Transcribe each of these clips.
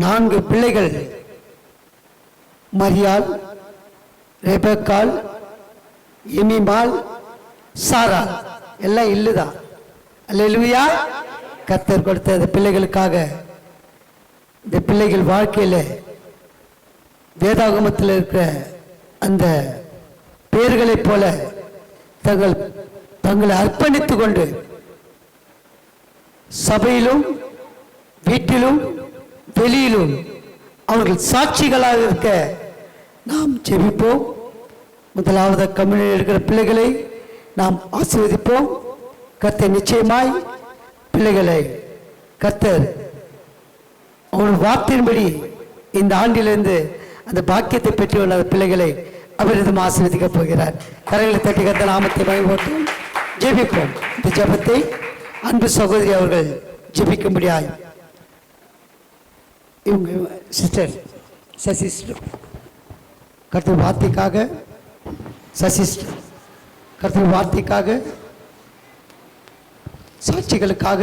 4 பிள்ளைகள், மரியாள், ரெபெக்காள், எமிமாள், சாரா, எல்லாம் இல்லுதான். அல்லேலூயா. கர்த்தர் கொடுத்த இந்த பிள்ளைகளுக்காக, இந்த பிள்ளைகள் வாழ்க்கையில் வேதாகமத்தில் இருக்கிற அந்த பேர்களைப் போல தங்களை அர்ப்பணித்துக் கொண்டு சபையிலும் வீட்டிலும் வெளியிலும் அவர்கள் சாட்சிகளாக இருக்க நாம் ஜெபிப்போம். முதலாவது கம்யூனில் இருக்கிற பிள்ளைகளை நாம் ஆசீர்வதிப்போம். கர்த்தர் நிச்சயமாய் பிள்ளைகளை கர்த்தர் அவருடைய வார்த்தையின்படி இந்த ஆண்டிலிருந்து அந்த பாக்கியத்தை பெற்றுள்ள பிள்ளைகளை அவரிடம் ஆசீர்வதிக்கப் போகிறார். கரங்களை தட்டி கர்த்தர் நாமத்தை பயன்படுத்தும். ஜெபிப்போம். இந்த ஜெபத்தை அன்பு சகோதரி அவர்கள் ஜெபிக்கும்படியாய் இவங்க சிஸ்டர் சசி கர்த்தர் வார்த்தைக்காக, சசி கர்த்தர் வார்த்தைக்காக, சாட்சிகளுக்காக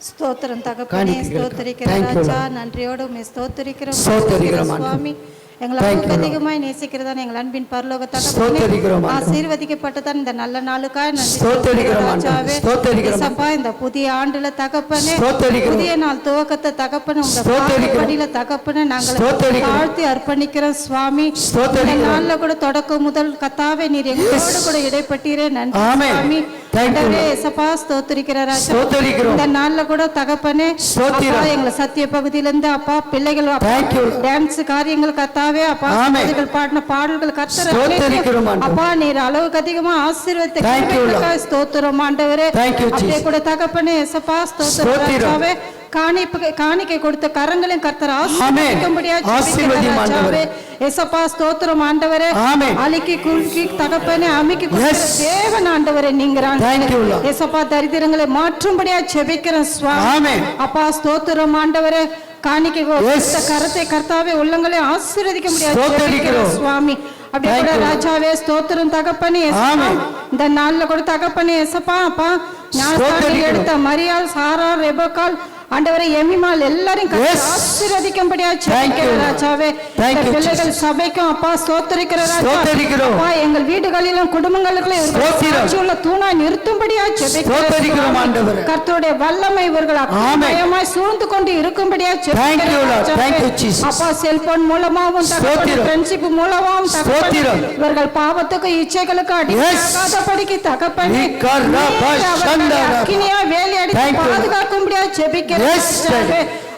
ஸ்தோத்திரம் தகப்பனே, ஸ்தோத்திரிக்கிறோம் ராஜா, நன்றியோடு உம்மை ஸ்தோத்திரிக்கிறோம் சுவாமி. எங்களை அதிகமாய் நேசிக்கிறதா எங்கள் அன்பின் பரலோக தகப்பனே, ஆசீர்வதிக்கப்பட்டதான் இந்த நல்ல நாளுக்காய் நன்றி ராஜாவே. இயேசப்பா, இந்த புதிய ஆண்டுல தகப்பனே, புதிய நாள் துவக்கத்தை தகப்பனே உங்க பாதப்படியில தகப்பனே நாங்கள் தாழ்த்தி அர்ப்பணிக்கிறோம் சுவாமி. இந்த நாள்ல கூட தொடக்கம் முதல் கர்த்தாவே நீர் எங்களோடு கூட இடைப்பட்டீரே. நன்றி சுவாமி. இயேசப்பா, ஸ்தோத்திரிக்கிற ராஜா. இந்த நாள்ல கூட தகப்பனே எங்களை சத்திய பகுதியிலிருந்து அப்பா பிள்ளைகள் டான்ஸ் காரியங்கள் கர்த்தாவே அப்பா பாடின பாடல்கள் கர்த்தர் அப்பா நீர் அளவுக்கு அதிகமா ஆசீர்வதித்த ஸ்தோத்திரம் ஆண்டவரே. அப்படியே கூட தகப்பனே இயேசப்பா, ஸ்தோத்திரம் ராஜாவே. காணிக்கை கொடுத்த கரங்களையும் கர்த்தர் ஆசீர்வதியாவே. இயேசப்பா, ஸ்தோத்திரம் ஆண்டவரே. அலிக்கி குலுக்கி தகப்பனே அமிக்கி தேவன் ஆண்டவரே நீங்க இயேசப்பா, தரித்திரங்களை மாற்றும்படியா ஜெபிக்கிறேன் சுவாமி. அப்பா, ஸ்தோத்திரம் ஆண்டவரே. காணிக்கை கரத்தை கர்த்தாவே உள்ளங்களை ஆசீர்வதிக்க முடியாது சுவாமி. அப்படியே கூட ராஜாவே, ஸ்தோத்திரம் தகப்பனே. இந்த நாள்ல கூட தகப்பனே இயேசப்பா அப்பா ஞானஸ்நானம் எடுத்த மரியாள், சாரா, ரெபெக்காள் ஆண்டவரே, எமிமாள் எல்லாரையும் ஆசீர்வதிக்கும்படியா ஜெபிக்கிறேன் ராஜாவே. பிள்ளைகள் சபைக்கும் அப்பா ஸ்தோத்திரிக்கிற ராஜா, எங்கள் வீடுகளிலும் குடும்பங்களுக்குள்ள தூணாய் நிறுத்தும்படியா ஜெபிக்கிறேன். கர்த்தருடைய வல்லமை இவர்கள் அபாயமாய் சூழ்ந்து கொண்டு இருக்கும்படியா ஜெபிக்கிறேன் அப்பா. செல்போன் மூலமாகவும் ஃப்ரெண்ட்ஷிப் மூலமாகவும் இவர்கள் பாவத்துக்கு இச்சைகளுக்கு அடிக்காதபடிக்கு தகப்பனே அக்கினியா வேலையடி பாதுகாக்கும்படியா ஜெபிக்கிறேன்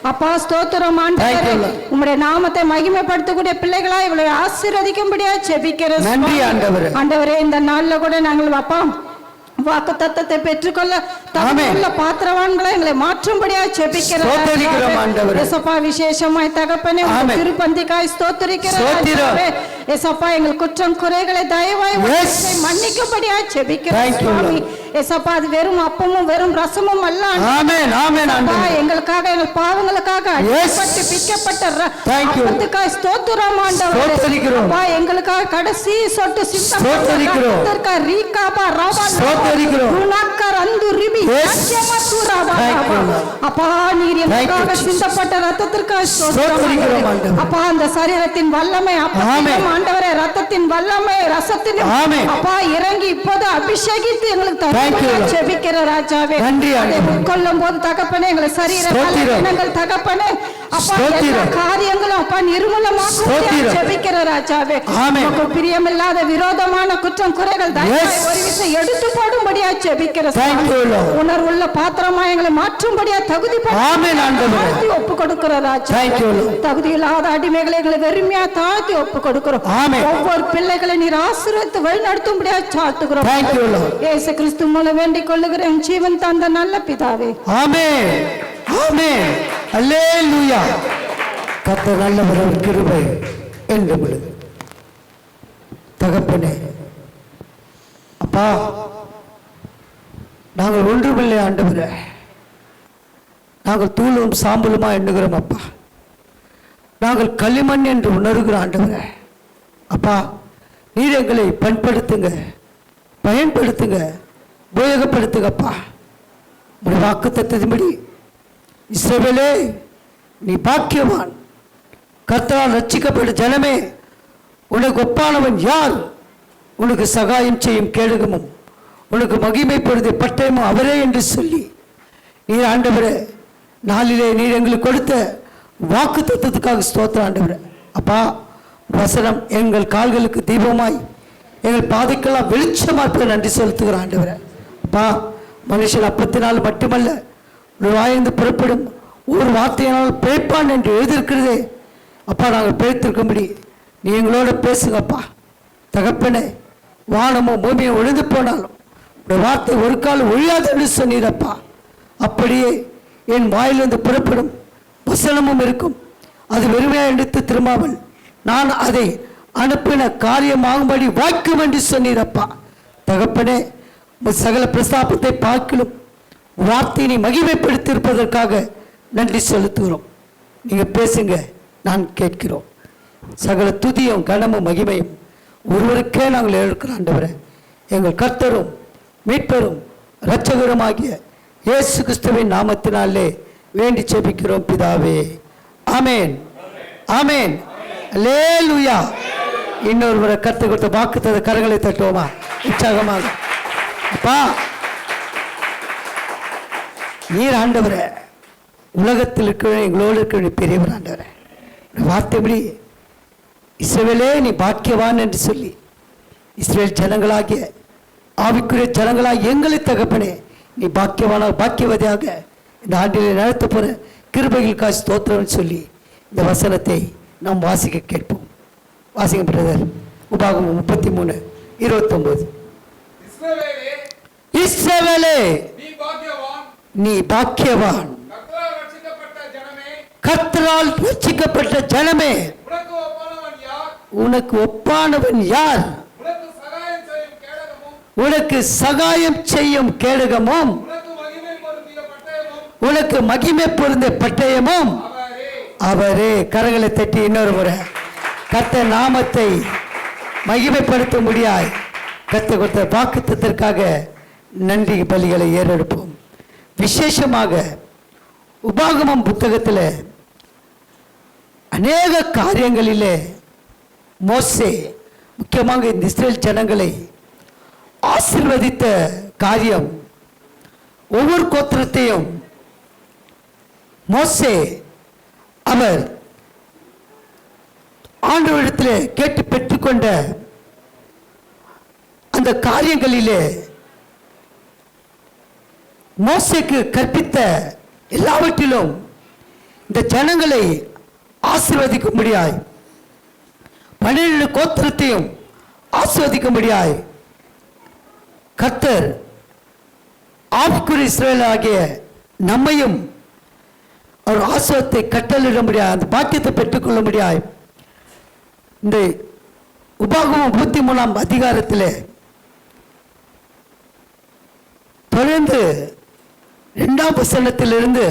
அப்பா. ஸ்தோத்திரம் ஆண்டவரே, உம்முடைய நாமத்தை மகிமைப்படுத்தக்கூடிய பிள்ளைகளா இவளை ஆசீர்வதிக்கும்படியா ஜெபிக்கிறேன் ஆண்டவரே. இந்த நாள்ல கூட நாங்கள் அப்பா வாக்கு தத்தத்தை பெற்றுக்கொள்ள தகுதியுள்ள பாத்திரவான்களை எங்களை மாற்றும்படியா ஜெபிக்கிறேன். விசேஷமாய் தகப்பனே திருப்பந்திக்காய் ஸ்தோத்திரிக்கிறேன். ஏசப்பா, எங்கள் குற்றம் குறைகளை தயவாய் மன்னிக்கும்படியா ஜெபிக்கிறேன். ஏசப்பா, அது வெறும் அப்பமும் வெறும் ரசமும் அல்ல. எங்களுக்காக எங்கள் பாவங்களுக்காக அடிபட்டு பிக்கப்பட்ட ரத்தத்துக்காய் ஸ்தோத்திரம் ஆண்டவரே. எங்களுக்காக கடைசி சொட்டு சிந்தப்பட்ட ரீகாபா ராபா அப்பா நீர் எனக்காக சிந்தப்பட்ட ரத்தத்திற்காக ஸ்தோத்திரம் அப்பா. அந்த சரீரத்தின் வல்லமை ஆண்டவரே, ரத்தத்தின் வல்லமை ரசத்தின் அப்பா இறங்கி இப்போது அபிஷேகித்து எங்களுக்கு ஜெபிக்கிற ராஜாவே. உட்கொள்ளும் போது தகப்பனே எங்களை சரீர தகப்பனே அப்பா எல்லா காரியங்களும் அப்பா நிர்மூலமாக ஜெபிக்கிற ராஜாவே. பிரியமில்லாத விரோதமான குற்றம் குறைகள் ஒரு விஷயம் எடுத்து போடும்படியா ஜெபிக்கிற உணர்வுள்ள பாத்திரமா எங்களை மாற்றும்படியா தகுதி ஒப்பு கொடுக்கிற ராஜா. தகுதியில்லாத அடிமைகளை எங்களை வெறுமையா தாழ்த்தி ஒப்பு கொடுக்கிறோம். ஒவ்வொரு பிள்ளைகளை நீர் ஆசீர்வதித்து வழி நடத்தும்படியா சாட்டுகிறோம். இயேசு கிறிஸ்து மூலம் வேண்டிக் கொள்ளுகிறேன் ஜீவன் தந்த நல்ல பிதாவே. ஆமென், ஆமென், அல்லேலூயா. கர்த்தர் நல்லவர், கிருபை என்றும் தகப்பனே. அப்பா, நாங்கள் ஒன்றுமில்லை ஆண்டவரே, நாங்கள் தூளும் சாம்பலுமா எண்ணுகிறோம் அப்பா. நாங்கள் களிமண் என்று உணர்கிற ஆண்டவரே. அப்பா, நீர் எங்களை பண்படுத்துங்க, பயன்படுத்துங்க, உபயோகப்படுத்துங்கப்பா. வாக்கு தத்தத்தின்படி இஸ்ரவேலே நீ பாக்கியவான். கர்த்தரால் ரட்சிக்கப்பட்ட ஜனமே, உனக்கு ஒப்பானவன் யார்? உனக்கு சகாயம் செய்யும் கேடகமும் உனக்கு மகிமைப்படுத்திய பட்டயமும் அவரே என்று சொல்லி, நீர் ஆண்டவரே நாளிலே நீர் எங்களுக்கு கொடுத்த வாக்கு தத்துவத்துக்காக ஸ்தோத்திரம் ஆண்டவரே. அப்பா, வசனம் எங்கள் கால்களுக்கு தீபமாய் எங்கள் பாதைக்கெல்லாம் வெளிச்சமாக இருப்பதை நன்றி செலுத்துகிற ஆண்டவரே. அப்பா, மனுஷன் அப்பத்தினால் மட்டுமல்ல ஒரு வாய்ந்து புறப்படும் ஒரு வார்த்தையினால் பிழைப்பான் என்று எழுதியிருக்கிறதே. அப்பா, நாங்கள் பிழைத்திருக்கும்படி நீ எங்களோட பேசுங்கப்பா. தகப்பனே, வானமும் பூமியும் ஒழிந்து போனாலும் ஒரு வார்த்தை ஒரு காலம் ஒழியாது என்று சொன்னீரப்பா. அப்படியே என் வாயிலிருந்து புறப்படும் வசனமும் இருக்கும். அது வெறுமையாக எடுத்து திரும்பாமல் நான் அதை அனுப்பின காரியமாகும்படி வாய்க்கும் என்று சொன்னீரப்பா. தகப்பனே, சகல பிரஸ்தாபத்தை பார்க்கலும் வார்த்தையை மகிமைப்படுத்தியிருப்பதற்காக நன்றி செலுத்துகிறோம். நீங்கள் பேசுங்க, நான் கேட்கிறோம். சகல துதியும் கனமும் மகிமையும் ஒருவருக்கே நாங்கள் எடுக்கிறோம் ஆண்டவரே. எங்கள் கர்த்தரும் மீட்பரும் இரட்சகருமாகிய இயேசு கிறிஸ்துவின் நாமத்தினாலே வேண்டி ஜெபிக்கிறோம் பிதாவே. ஆமேன், ஆமேன், அல்லேலூயா. இன்னொரு முறை கர்த்தர் கொடுத்த வாக்குத்தத்த கரங்களை தட்டுவோமா உற்சாகமாக? அப்பா, நீர் ஆண்டவரே, உலகத்தில் இருக்கிற எங்களோடு இருக்கிற பெரியவர் ஆண்டவரே. வார்த்தைப்படி இஸ்ரவேலே நீ பாக்கியவான் என்று சொல்லி இஸ்ரவேல் ஜனங்களாகிய ஆவிக்குரிய ஜனங்களாக எங்களை தகப்பனே நீ பாக்கியவானாக பாக்கியவதியாக இந்த ஆண்டிலே நடத்த போகிற கிருபைகளுக்காக ஸ்தோத்திரம் சொல்லி இந்த வசனத்தை நாம் வாசிக்க கேட்போம். வாசிங்க பிரதர். உபாகமம் 33:29. இஸ்ரவேலே நீ பாக்கியவான், கர்த்தரால் ரட்சிக்கப்பட்ட ஜனமே, உனக்கு ஒப்பானவன் யார்? உனக்கு சகாயம் செய்யும் கேடகமும் உனக்கு மகிமை பொருந்திய பட்டயமும் அவரே. கரங்களை தட்டி இன்னொரு முறை கர்த்தர் நாமத்தை மகிமைப்படுத்த முடியாது கர்த்தர் கொடுத்த வாக்குத்தத்திற்காக நன்றி பலிகளை ஏறெடுப்போம். விசேஷமாக உபாகமம் புத்தகத்தில் அநேக காரியங்களிலே மோசே முக்கியமாக இந்த இஸ்ரேல் ஜனங்களை ஆசீர்வதித்த காரியம், ஒவ்வொரு கோத்திரத்தையும் மோசே அவர் ஆண்டவரிடத்தில் கேட்டு பெற்றுக்கொண்ட அந்த காரியங்களிலே மோசேக்கு கற்பித்த எல்லாவற்றிலும் இந்த ஜனங்களை ஆசீர்வதிக்க முடியாது, 12 கோத்திரத்தையும் ஆசீர்வதிக்க முடியாது. கர்த்தர் ஆவிக்குரிய இஸ்ரவேல் ஆகிய நம்மையும் அவர் ஆசீர்வாதத்தை கட்டளிட முடியாது, அந்த பாக்கியத்தை பெற்றுக்கொள்ள முடியாது. இந்த உபாகமம் 33ஆம் அதிகாரத்தில் தொடர்ந்து 2ஆம் வசனத்திலிருந்து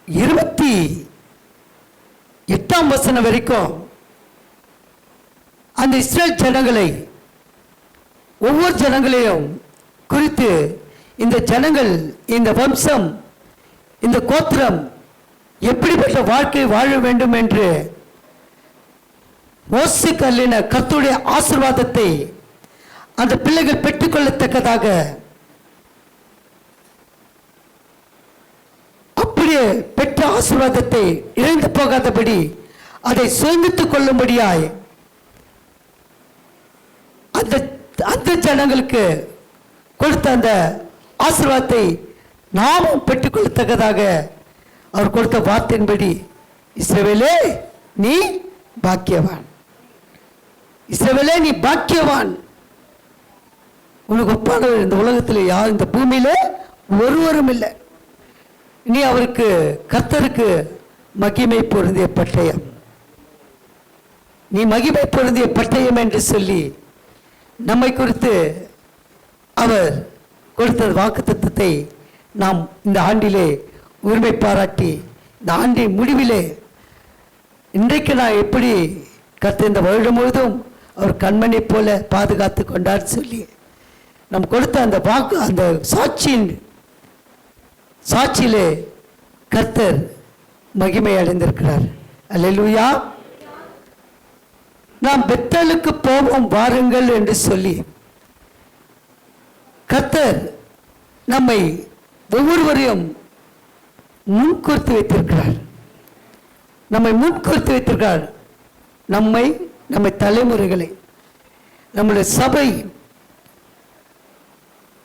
28ஆம் வசனம் வரைக்கும் அந்த இஸ்ரேல் ஜனங்களை, ஒவ்வொரு ஜனங்களையும் குறித்து இந்த ஜனங்கள், இந்த வம்சம், இந்த கோத்திரம் எப்படிப்பட்ட வாழ்க்கை வாழ வேண்டும் என்று மோசே கல்லின கர்த்தருடைய ஆசீர்வாதத்தை அந்த பிள்ளைகள் பெற்றுக்கொள்ளத்தக்கதாக அப்படியே பெற்ற ஆசீர்வாதத்தை இழந்து போகாதபடி அதை சுதந்தித்துக் கொள்ளும்படியாய் அந்த ஜனங்களுக்கு கொடுத்த அந்த ஆசீர்வாதத்தை நாமும் பெற்றுக்கொள்ளத்தக்கதாக அவர் கொடுத்த வார்த்தையின்படி, இஸ்ரவேலே நீ பாக்கியவான், இஸ்ரவேலே நீ பாக்கியவான், உனக்கு ஒப்பானவர் இந்த உலகத்தில் யார், இந்த பூமியில ஒருவரும் இல்லை. நீ அவருக்கு கர்த்தருக்கு மகிமை பொருந்திய பட்டயம், நீ மகிமை பொருந்திய பட்டயம் என்று சொல்லி நம்மை குறித்து அவர் கொடுத்த வாக்குத்தத்தத்தை நாம் இந்த ஆண்டிலே உரிமை பாராட்டி, இந்த ஆண்டின் முடிவிலே இன்றைக்கு நான் எப்படி கர்த்தர் இந்த வருடம் முழுதும் அவர் கண்மணி போல பாதுகாத்து கொண்டார் சொல்லி நம் கொடுத்த அந்த வாக்கு, அந்த சாட்சியிலே கர்த்தர் மகிமை அடைந்திருக்கிறார். அல்லேலூயா. நாம் பெத்தேலுக்கு போவோம் வாருங்கள் என்று சொல்லி கர்த்தர் நம்மை ஒவ்வொருவரையும் முன்குறித்து வைத்திருக்கிறார். நம்மை முன்குறித்து வைத்திருக்கிறார். நம்மை தலைமுறைகளை, நம்முடைய சபை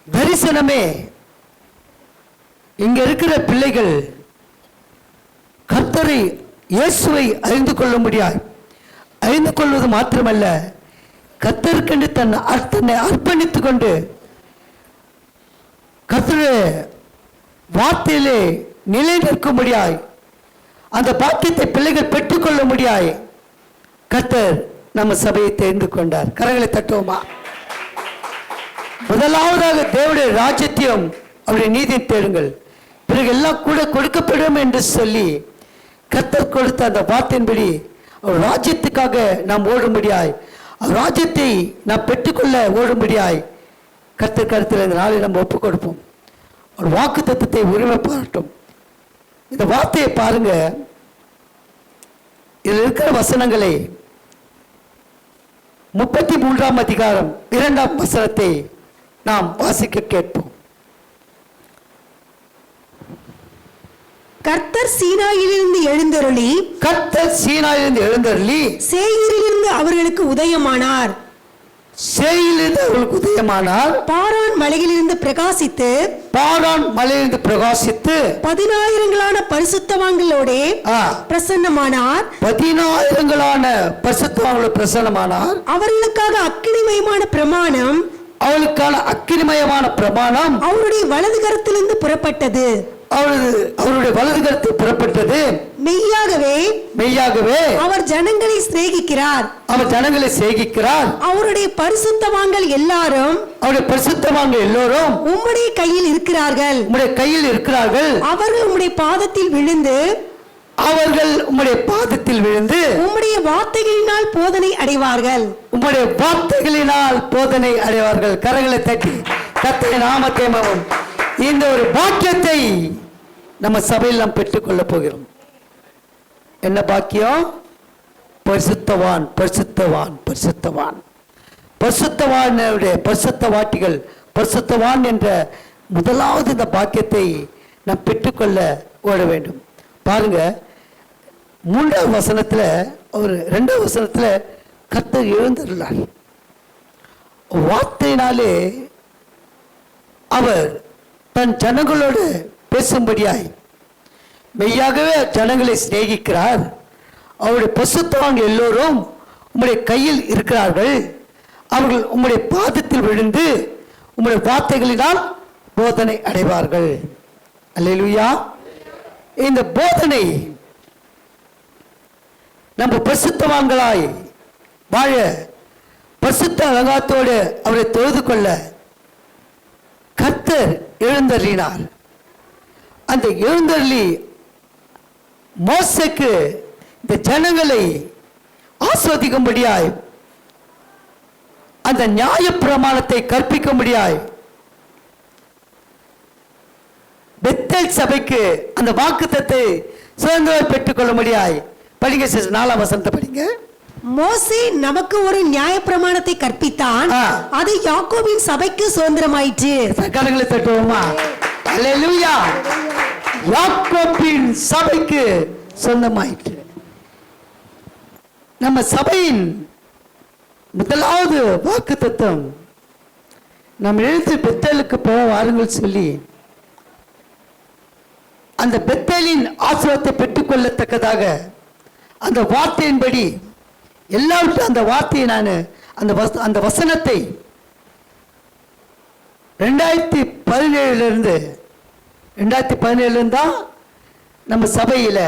தரிசனமே இங்க இருக்கிற பிள்ளைகள் கர்த்தரை இயேசுவை அறிந்து கொள்ள முடியாது. அறிந்து கொள்வது மாத்திரமல்ல, கர்த்தருக்கென்று தன்னை அர்ப்பணித்துக் கொண்டு கர்த்தருடைய வார்த்தையிலே நிலை நிற்க முடியாது. அந்த பாக்கியத்தை பிள்ளைகள் பெற்றுக்கொள்ள முடியாது. கர்த்தர் நம்ம சபையை தெரிந்து கொண்டார். கரங்களை தட்டுவோமா? முதலாவதாக தேவனுடைய ராஜ்யத்தையும் அவருடைய நீதியை தேடுங்கள், பிறகு எல்லாம் கூட கொடுக்கப்படும் என்று சொல்லி கர்த்தர் கொடுத்த அந்த வார்த்தையின்படி அவர் ராஜ்யத்துக்காக நாம் ஓட முடியாது. அவர் ராஜ்யத்தை நாம் பெற்றுக்கொள்ள ஓட முடியாது. கர்த்தர் கருத்தில் இந்த நாளை நம்ம ஒப்புக் கொடுப்போம். ஒரு வாக்கு தத்துவத்தை உரிமை பாராட்டும். இந்த வார்த்தையை பாருங்க. இதில் இருக்கிற வசனங்களை 33ஆம் அதிகாரம் 2ஆம் வசனத்தை நாம் வாசிக்க கேட்போம். கர்த்தர் சீனாயிலிருந்து எழுந்தருளி சேயீரிலிருந்து அவர்களுக்கு உதயமானார். பாரான் மலையிலிருந்து பிரகாசித்து 10,000 பரிசுத்தவான்களோட பிரசன்னமானார். அவர்களுக்காக அக்கினிமயமான பிரமாணம் அவருடைய வலது கரத்திலிருந்து புறப்பட்டது. அவருடைய வலது கரத்தில் புறப்பட்டது. மெய்யாகவே அவர் ஜனங்களை சிநேகிக்கிறார். அவருடைய பரிசுத்தவான்கள் எல்லாரும் உம்முடைய கையில் இருக்கிறார்கள். அவர்கள் உம்முடைய பாதத்தில் விழுந்து உம்முடைய வார்த்தைகளினால் போதனை அடைவார்கள். கரங்களை தட்டி கர்த்தருடைய நாமத்தை மகிமைப்படுத்துவோம். இந்த ஒரு பாக்கியத்தை நம்ம சபையில் நாம் பெற்றுக்கொள்ள போகிறோம். என்ன பாக்கியம்? பரிசுத்தவான் பரிசுத்தவாட்டிகள், பரிசுத்தவான் என்ற முதலாவது இந்த பாக்கியத்தை நாம் பெற்றுக்கொள்ள ஓட வேண்டும். பாருங்க, 3ஆம் வசனத்துல, ஒரு 2ஆம் வசனத்துல கர்த்தர் எழுந்தருளார். வார்த்தையினாலே அவர் தன் ஜனங்களோடு பேசும்படியாய் மெய்யாகவே ஜனங்களை சிநேகிக்கிறார். அவருடைய பரிசுத்தவான்கள் எல்லோரும் உம்முடைய கையில் இருக்கிறார்கள். அவர்கள் உம்முடைய பாதத்தில் விழுந்து உம்முடைய வார்த்தைகளினால் போதனை அடைவார்கள். அல்லேலூயா. இந்த போதனை நம்ம பரிசுத்தவான்களாய் வாழ, பரிசுத்த அலங்காரத்தோடு அவரை தொழுது கொள்ள கர்த்தர் எழுந்தருளினார். அந்த எழுந்தருளி மோசேக்கு இந்த ஜனங்களை ஆஸ்வதிக்கும்படியாய், அந்த நியாய பிரமாணத்தை கற்பிக்கும்படியாய் பெத்தேல் சபைக்கு அந்த வாக்குத்தத்தை சுதந்திரம் பெற்றுக் கொள்ள முடியாய். படிங்க சிஸ்டர், 4ஆம் வசனத்தை படிங்க. மோசே நமக்கு ஒரு நியாய பிரமாணத்தை கற்பித்தான், அது யாக்கோபின் சபைக்கு சுதந்திரமாயிற்று. கரங்களை தட்டுவோமா? அல்லேலூயா. யாக்கோபின் சபைக்கு சொந்தமாயிற்று. நம்ம சபையின் முதலாவது வாக்குத்தத்தம் நாம் எழுத்து பெத்தேலுக்கு போக வாருங்கள் சொல்லி அந்த பெத்தேலின் ஆசீர்வாதத்தை பெற்றுக்கொள்ளத்தக்கதாக அந்த வார்த்தையின்படி எல்லாவற்றும் அந்த வார்த்தையை நான் அந்த வசனத்தை 2017 தான் நம்ம சபையில்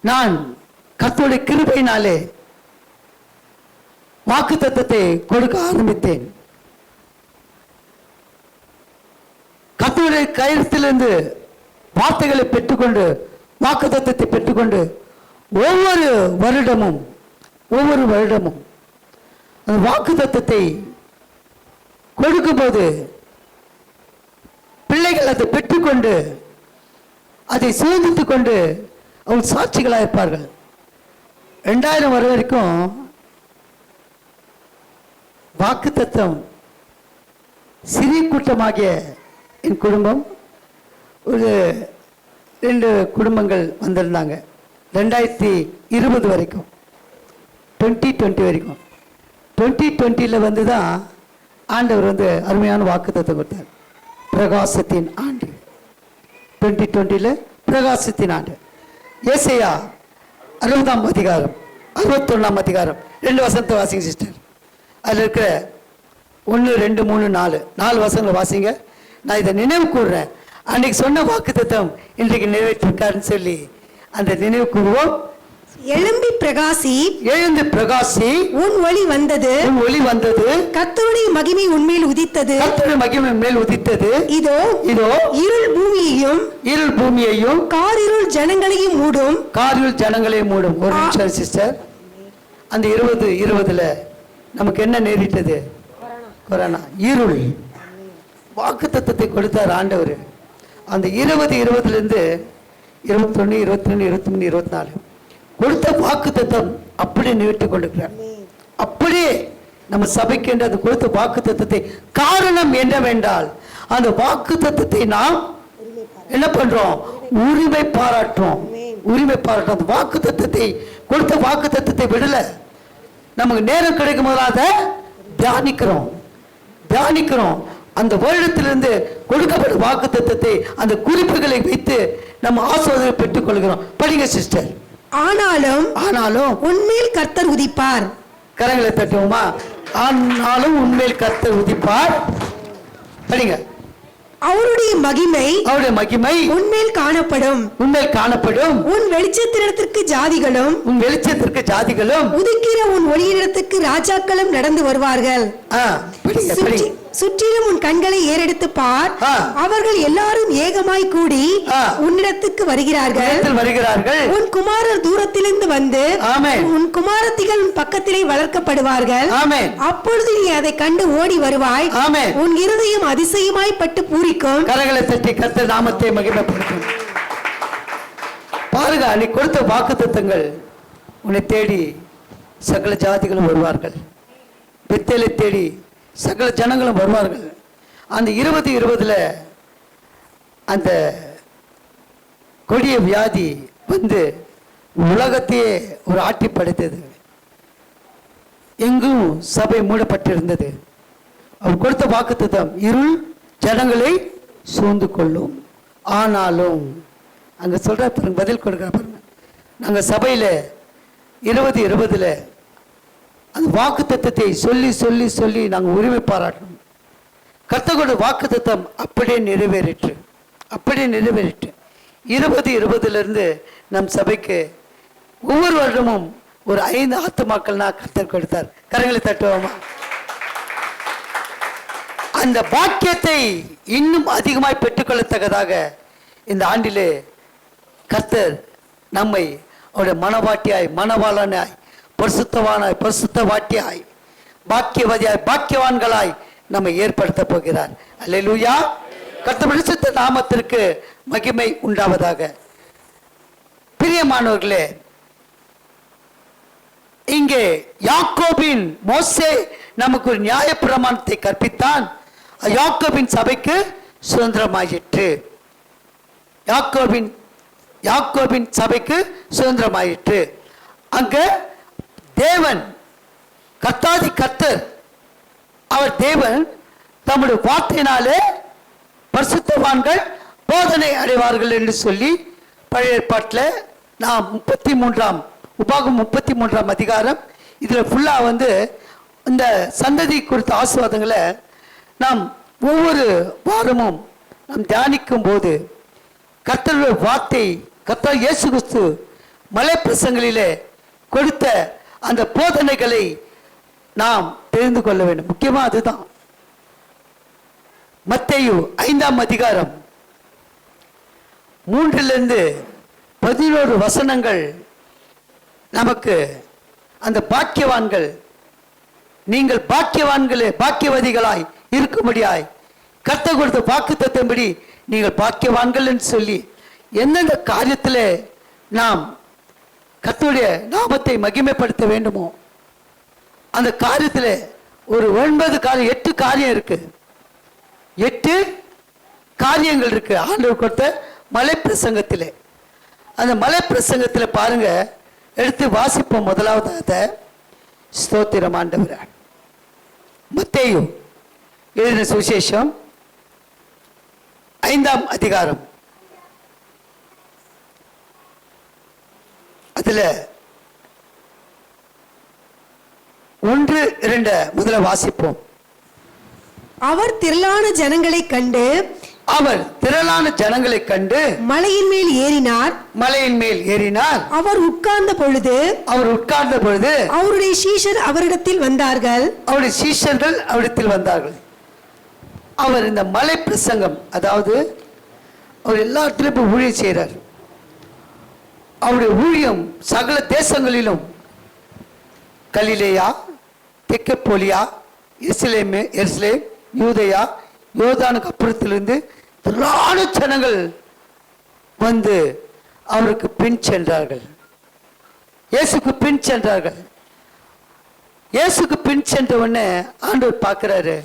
நான் கர்த்தருடைய கிருபையினாலே வாக்குத்தத்தத்தை கொடுக்க ஆரம்பித்தேன். கர்த்தருடைய கையெழுத்திலிருந்து வார்த்தைகளை பெற்றுக்கொண்டு, வாக்குத்தத்தத்தை பெற்றுக்கொண்டு ஒவ்வொரு வருடமும் அந்த வாக்குத்தத்தத்தை கொடுக்கும்போது பிள்ளைகள் அதை பெற்றுக்கொண்டு அதை சுதந்தித்து கொண்டு அவள் சாட்சிகளாக இருப்பார்கள். 2000 வரை வரைக்கும் வாக்குத்தத்தம் சிறிய கூட்டமாகிய என் குடும்பம் ஒரு 2 குடும்பங்கள் வந்திருந்தாங்க. 2020 வரைக்கும் 2020 வரைக்கும் 2020 வந்து தான் ஆண்டவர் வந்து அருமையான வாக்குத்தத்தம் கொடுத்தார். பிரகாசத்தின் ஆண்டு 2020 பிரகாசத்தின் ஆண்டு. ஏசாயா 60ஆம் அதிகாரம் 61ஆம் அதிகாரம் 2 வசனத்தை வாசிங்க சிஸ்டர். அதில் இருக்கிற 1, 2, 3, 4 வசனங்களை வாசிங்க. நான் இதை நினைவு கூறுறேன். அன்னைக்கு சொன்ன வாக்குத்தத்தம் இன்றைக்கு நிறைவேற்றிருக்காருன்னு சொல்லி அந்த நினைவு கூறுவோம். எழும்பி பிரகாசி, எழுந்து பிரகாசி, உன் ஒளி வந்தது, உன் ஒளி வந்தது, கர்த்தருடைய மகிமை உன்மேல் உதித்தது, கர்த்தருடைய மகிமை மேல் உதித்தது. இதோ இதோ இருள் பூமியையும் காரிருள் ஜனங்களையும் மூடும். காரிருள் ஜனங்களையும் மூடும். ஒரு நிமிஷம் சிஸ்டர். அந்த 2020 நமக்கு என்ன நேரிட்டது? கொரோனா. இருள். வாக்குத்தத்தத்தை கொடுத்தார் ஆண்டவர். அந்த 2020 21, 22, 23, 24 கொடுத்த வாக்குத்தத்தம் அப்படியே நிறுத்தி கொண்டிருக்கிறார். அப்படியே நம்ம சபைக்கு என்று அது கொடுத்த வாக்குத்தத்தத்தை, காரணம் என்னவென்றால் அந்த வாக்குத்தத்தத்தை நாம் என்ன பண்றோம்? உரிமை பாராட்டுறோம். அந்த வாக்குத்தத்தத்தை கொடுத்த வாக்குத்தத்தத்தை விடல. நமக்கு நேரம் கிடைக்கும் போது அதை தியானிக்கிறோம். அந்த வருடத்திலிருந்து கொடுக்கப்பட்ட வாக்குத்தத்தத்தை, அந்த குறிப்புகளை வைத்து நம்ம ஆசீர்வாதத்தை பெற்றுக் கொள்கிறோம். படிங்க சிஸ்டர். ஆனாலும் உன்மேல் கர்த்தர் உதிப்பார். கரங்களை தட்டுவோமா? ஆனாலும் உன்மேல் கர்த்தர் உதிப்பார். படிங்க. அவருடைய மகிமை உன்மேல் காணப்படும். உன் வெளிச்சத்திற்கு ஜாதிகளும் உதிக்கிற உன் ஒளியிடத்துக்கு ராஜாக்களும் நடந்து வருவார்கள். சுற்றிலும் உன் கண்களை ஏறெடுத்து பார். அவர்கள் எல்லாரும் ஏகமாய் கூடி உன்னிடத்துக்கு வருகிறார்கள். உன் குமாரர் தூரத்திலிருந்து வந்து உன் குமாரத்திகள் உன் பக்கத்திலே வளர்க்கப்படுவார்கள். அப்பொழுது நீ அதை கண்டு ஓடி வருவாய். உன் இருதயம் அதிசயமாய் பட்டு பூரிக்கும். கரங்களை தட்டி கர்த்தர் நாமத்தை மகிமைப்படுத்தும். பாருங்க, நீ கொடுத்த வாக்குத்தத்தங்கள் உன்னை தேடி சகல ஜாதிகளும் வருவார்கள். பெத்தேலை தேடி சகல ஜனங்களும் வருவார்கள். அந்த 2020 அந்த கொடிய வியாதி வந்து உலகத்தையே ஒரு ஆட்டி படைத்தது. எங்கும் சபை மூடப்பட்டிருந்தது. அவர் கொடுத்த வாக்குத்தத்தம், இருள் ஜனங்களை சூழ்ந்து கொள்ளும். ஆனாலும் அங்க சொல்ற பாருங்க, பதில் கொடுக்கிற பாருங்க. நாங்க சபையில 2020 அந்த வாக்குத்தத்தத்தை சொல்லி நாங்கள் உரிமை பாராட்டணும். கர்த்தரோட வாக்குத்தத்தம் அப்படியே நிறைவேறிற்று. 2020 நம் சபைக்கு ஒவ்வொரு வருடமும் ஒரு 5 ஆத்துமாக்கள்னா கர்த்தர் கொடுத்தார். கரங்களை தட்டுவோமா? அந்த பாக்கியத்தை இன்னும் அதிகமாய் பெற்றுக்கொள்ளத்தக்கதாக இந்த ஆண்டிலே கர்த்தர் நம்மை அவருடைய மனவாட்டியாய், மனவாளனாய், பரிசுத்தவாட்டியாய், பாக்கியவதியாய், பாக்கியவான்களாய் நம்மை ஏற்படுத்த போகிறார். அல்லேலூயா. கர்த்தர் பரிசுத்த நாமத்திற்கு மகிமை உண்டாவதாக. பிரியமானவர்களே, இங்கே யாக்கோபின் மோசே நமக்கு ஒரு நியாயப்பிரமாணத்தை கற்பித்தான். யாக்கோபின் சபைக்கு சுதந்திரமாயிற்று. யாக்கோபின் சபைக்கு சுதந்திரமாயிற்று. அங்க தேவன் கர்த்தாதி கர்த்தர், அவர் தேவன் தம்முடைய வார்த்தையினாலே பரிசுத்தவான்கள் போதனை அடைவார்கள் என்று சொல்லி பழைய ஏற்பாட்டில் நாம் 33ஆம் அதிகாரம் இதில் ஃபுல்லாக வந்து இந்த சந்ததி குறித்த ஆசீர்வாதங்களை நாம் ஒவ்வொரு வாரமும் நாம் தியானிக்கும் போது கர்த்தருடைய வார்த்தை, கர்த்தர் இயேசு கிறிஸ்து மலை பிரசங்களிலே கொடுத்த அந்த போதனைகளை நாம் தெரிந்து கொள்ள வேண்டும். முக்கியமாக அதுதான். மத்தேயு 5ஆம் அதிகாரம் 3-11 வசனங்கள் நமக்கு அந்த பாக்கியவான்கள், நீங்கள் பாக்கியவதிகளாய் இருக்கும்படியாய் கர்த்தர் கொடுத்த வாக்குத்தத்தம்படி நீங்கள் பாக்கியவான்கள் என்று சொல்லி எந்தெந்த காரியத்தில் நாம் கர்த்தருடைய நாமத்தை மகிமைப்படுத்த வேண்டுமோ அந்த காரியத்தில் ஒரு 9 காரியம் 8 காரியம் இருக்கு. 8 காரியங்கள் இருக்கு ஆண்டவர் கொடுத்த மலை பிரசங்கத்திலே. அந்த மலை பிரசங்கத்தில் பாருங்க, எடுத்து வாசிப்போம். முதலாவதாக ஸ்தோத்திரம் ஆண்டவரே. மத்தேயு எழுதின சுவிசேஷம் 5ஆம் அதிகாரம், அதுல 1-2 முதல்ல வாசிப்போம். அவர் திரளான ஜனங்களை கண்டு மலையின் மேல் ஏறினார். அவர் உட்கார்ந்த பொழுது அவருடைய சீஷர் அவரிடத்தில் வந்தார்கள். அவர் இந்த மலை பிரசங்கம், அதாவது அவர் எல்லா இடத்திலும் போய் ஊழியம் செய்கிறார். அவருடைய ஊழியம் சகல தேசங்களிலும், கலிலேயா, தெக்கப்போலியா, எருசலேம், யூதேயா, யோர்தானுக்கு அப்புறத்திலிருந்து திரளான ஜனங்கள் வந்து அவருக்கு பின் சென்றார்கள். இயேசுக்கு பின் சென்றார்கள். இயேசுக்கு பின் சென்ற உடனே ஆண்டவர் பார்க்கிறாரு,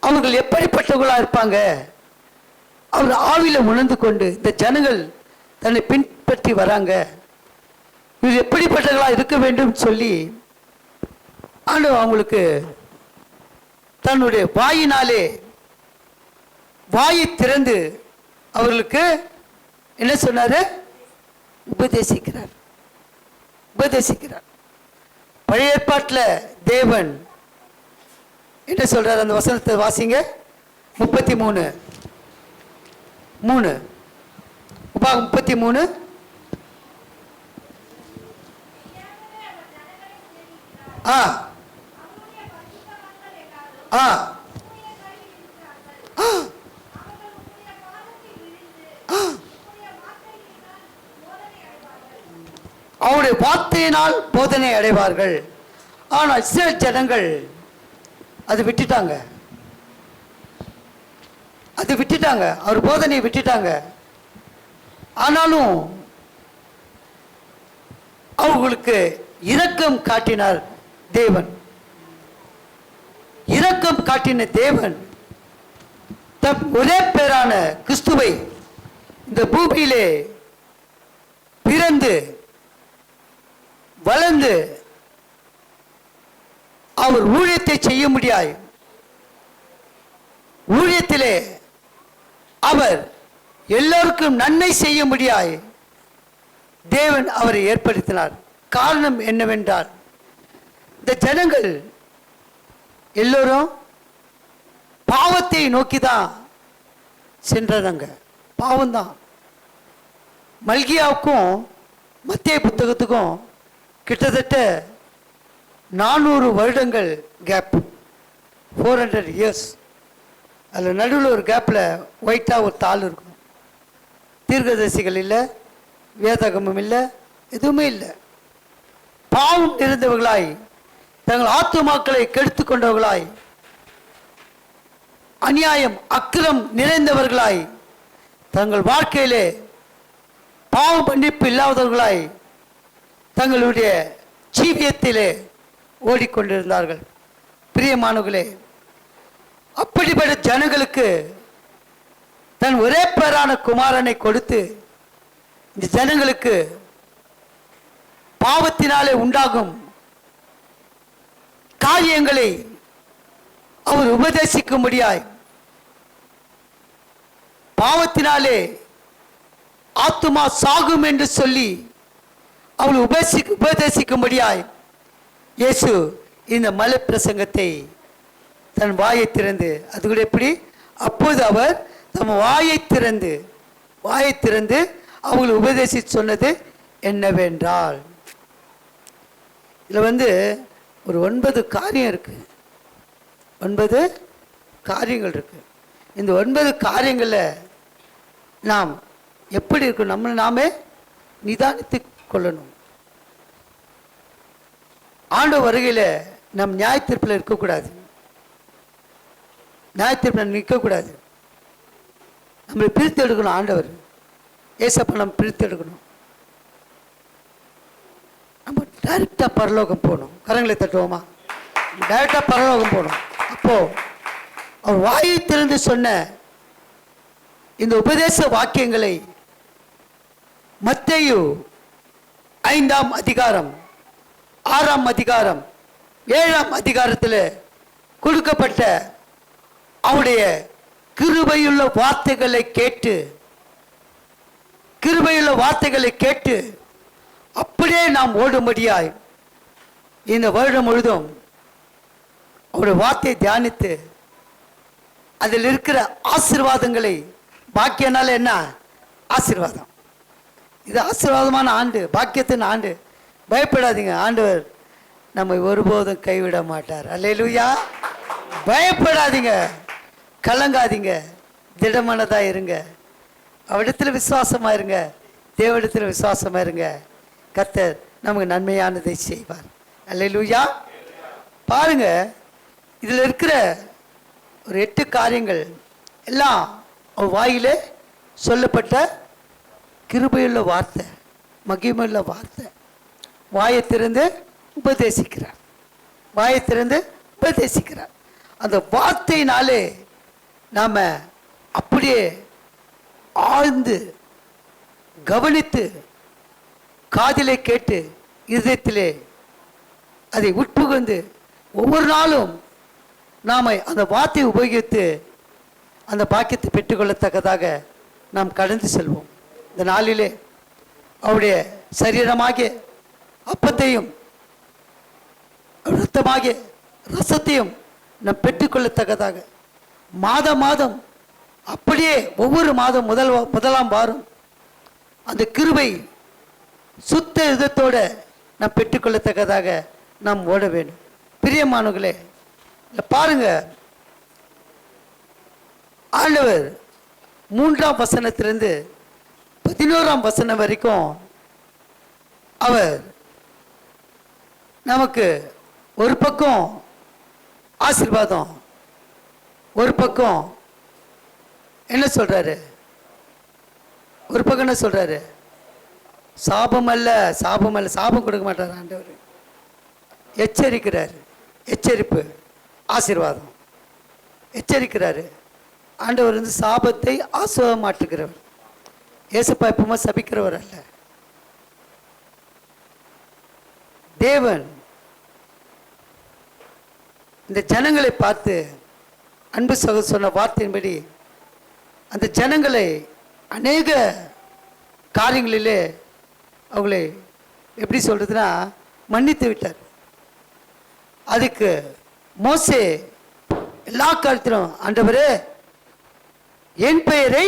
அவர்கள் எப்படிப்பட்டவர்களா இருப்பாங்க. அவர் ஆவியில உணர்ந்து கொண்டு இந்த ஜனங்கள் தன்னை பின்பற்றி வராங்க, இது எப்படிப்பட்டவர்களா இருக்க வேண்டும் சொல்லி ஆண்டவர் அவங்களுக்கு தன்னுடைய வாயை திறந்து அவர்களுக்கு என்ன சொன்னாரு? உபதேசிக்கிறார். பழைய ஏற்பாட்டில் தேவன் என்ன சொல்றார்? அந்த வசனத்தை வாசிங்க. 33 உபாகம் 33. அவருடைய வார்த்தையினால் போதனை அடைவார்கள். ஆனால் சில ஜனங்கள் அது விட்டுட்டாங்க. அவர் போதனையை விட்டுட்டாங்க. ஆனாலும் அவர்களுக்கு இரக்கம் காட்டினார் தேவன். இரக்கம் காட்டின தேவன் தம் ஒரே பேரான கிறிஸ்துவை இந்த பூமியிலே பிறந்து வளர்ந்து அவர் ஊழியத்தை செய்ய முடியாது. ஊழியத்திலே அவர் எல்லோருக்கும் நன்மை செய்ய முடியாது. தேவன் அவரை ஏற்படுத்தினார். காரணம் என்னவென்றால், இந்த ஜனங்கள் எல்லோரும் பாவத்தை நோக்கிதான் சென்றதாங்க. பாவம்தான். மல்கியாவுக்கும் மத்தேயு புத்தகத்துக்கும் கிட்டத்தட்ட 400 வருடங்கள் கேப், 400 இயர்ஸ். அதில் நடுவில் ஒரு கேப்பில் ஒயிட்டாக ஒரு தாள் இருக்கும். தீர்க்கதரிசிகள் இல்லை, வேதாகமம் இல்லை, எதுவுமே இல்லை. பாவம் இருந்தவர்களாய், தங்கள் ஆத்துமாக்களை கெடுத்து கொண்டவர்களாய், அநியாயம் அக்கிரம் நிறைந்தவர்களாய், தங்கள் வாழ்க்கையிலே பாவ மன்னிப்பு இல்லாதவர்களாய் தங்களுடைய ஜீவியத்திலே ஓடிக்கொண்டிருந்தார்கள். பிரியமானவர்களே, அப்படிப்பட்ட ஜனங்களுக்கு தன் ஒரே பேரான குமாரனை கொடுத்து இந்த ஜனங்களுக்கு பாவத்தினாலே உண்டாகும் காரியங்களை அவர் உபதேசிக்கும்படியாய், பாவத்தினாலே ஆத்துமா சாகும் என்று சொல்லி அவள் உபதேசிக்கும்படியாய் இயேசு இந்த மலை பிரசங்கத்தை தன் வாயை திறந்து, அது கூட எப்படி? அப்போது அவர் தம் வாயை திறந்து அவங்களை உபதேசித்து சொன்னது என்னவென்றால், இதில் ஒரு 9 காரியம் இருக்கு. 9 காரியங்கள் இருக்கு. இந்த 9 காரியங்களில் நாம் எப்படி இருக்கும், நம்மளை நாமே நிதானித்து கொள்ளணும். ஆண்டவர் வருகையில் நம் நியாய தீர்ப்பில் இருக்கக்கூடாது. நியாய தீர்ப்பில் நிற்கக்கூடாது. நம்மளை பிரித்து எடுக்கணும் ஆண்டவர். ஏசப்பா நம்ம பிரித்து எடுக்கணும். நம்ம டைரெக்டாக பரலோகம் போகணும். கரங்களை தட்டுவோமா? டைரெக்டாக பரலோகம் போகணும். அப்போது அவர் வாயை திறந்து சொன்ன இந்த உபதேச வாக்கியங்களை மத்தேயு 5ஆம் அதிகாரம் 6ஆம் அதிகாரம் 7ஆம் அதிகாரத்தில் கொடுக்கப்பட்ட அவருடைய கிருபையுள்ள வார்த்தைகளை கேட்டு அப்படியே நாம் ஓடும்படியாய் இந்த வருடம் முழுதும் அவருடைய வார்த்தையை தியானித்து அதில் இருக்கிற ஆசீர்வாதங்களை, பாக்கியனால என்ன ஆசீர்வாதம், இது ஆசீர்வாதமான ஆண்டு, பாக்கியத்தின் ஆண்டு. பயப்படாதீங்க, ஆண்டவர் நம்மை ஒருபோதும் கைவிட மாட்டார். அல்லேலூயா. பயப்படாதீங்க, கலங்காதீங்க, திடமானதாக இருங்க, அவரிடத்தில் விசுவாசமாக இருங்க, தேவனிடத்தில் விசுவாசமாக இருங்க. கர்த்தர் நமக்கு நன்மையானதை செய்வார். அல்லேலூயா. பாருங்க, இதில் இருக்கிற ஒரு 8 காரியங்கள் எல்லாம் அவர் வாயிலே சொல்லப்பட்ட கிருபையுள்ள வார்த்தை, மகிமையுள்ள வார்த்தை. வாயை திறந்து உபதேசிக்கிறார், வாயை திறந்து உபதேசிக்கிறார். அந்த வார்த்தையினாலே நாம் அப்படியே ஆழ்ந்து கவனித்து காதிலே கேட்டு இதயத்திலே அதை உட்புகுந்து ஒவ்வொரு நாளும் நாம் அந்த வார்த்தையை உபயோகித்து அந்த பாக்கியத்தை பெற்றுக்கொள்ளத்தக்கதாக நாம் கடந்து செல்வோம். இந்த நாளிலே அவருடைய சரீரமாகிய அப்பத்தையும் இரத்தமாகிய ரசத்தையும் நாம் பெற்றுக்கொள்ளத்தக்கதாக மாதம் அப்படியே ஒவ்வொரு மாதம் முதலாம் வாரம் அந்த கிருபை சுத்த இதத்தோடு நாம் பெற்றுக்கொள்ளத்தக்கதாக நாம் ஓட வேண்டும். பிரியமானவர்களே, பாருங்க, ஆண்டவர் 3ஆம் வசனத்திலிருந்து 11ஆம் வசனம் வரைக்கும் அவர் நமக்கு ஒரு பக்கம் ஆசீர்வாதம், ஒரு பக்கம் என்ன சொல்றாரு, ஒரு பக்கம் என்ன சொல்றாரு, சாபம் அல்ல, சாபம் கொடுக்க மாட்டார் ஆண்டவர். எச்சரிக்கிறார், எச்சரிப்பு, ஆசீர்வாதம், எச்சரிக்கிறாரு. ஆண்டவர் சாபத்தை ஆசீர்வாதமாட்டுகிறவர். ஏசப்பா எப்பவுமே சபிக்கிறவர் அல்ல. தேவன் இந்த ஜனங்களை பார்த்து அன்பு சகோதரர் சொன்ன வார்த்தையின்படி அந்த ஜனங்களை அநேக காரியங்களிலே அவங்களை எப்படி சொல்றதுன்னா மன்னித்து விட்டார். அதுக்கு மோசே எல்லா காலத்திலும், ஆண்டவரே என் பெயரை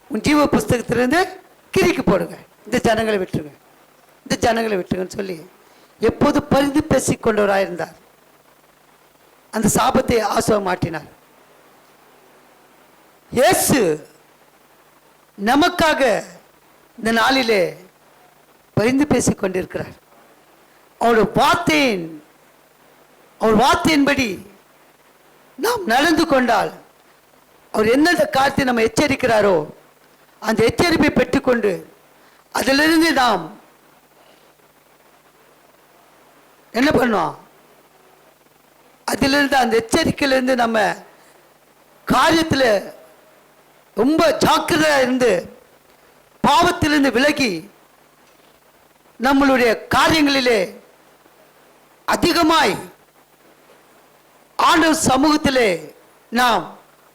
உன் ஜீவ புஸ்தகத்திலிருந்து கிறுக்கி போடுங்க, இந்த ஜனங்களை விட்டுருங்க, இந்த ஜனங்களை விட்டுருங்கன்னு சொல்லி எப்போது பரிந்து பேசிக்கொண்டவராயிருந்தார். அந்த சாபத்தை ஆசீர்வாதம் மாட்டினார். இயேசு நமக்காக இந்த நாளிலே பரிந்து பேசிக் கொண்டிருக்கிறார். அவர் வார்த்தையின்படி நாம் நடந்து கொண்டால், அவர் எந்தெந்த காரியத்தை நம்ம எச்சரிக்கிறாரோ அந்த எச்சரிப்பை பெற்றுக்கொண்டு அதிலிருந்து நாம் என்ன பண்ணுவோம், அதிலிருந்து அந்த எச்சரிக்கையிலிருந்து நம்ம காரியத்தில் ரொம்ப ஜாக்கிரதையாக இருந்து பாவத்திலிருந்து விலகி நம்மளுடைய காரியங்களிலே அதிகமாய் ஆண்டவர் சமூகத்திலே நாம்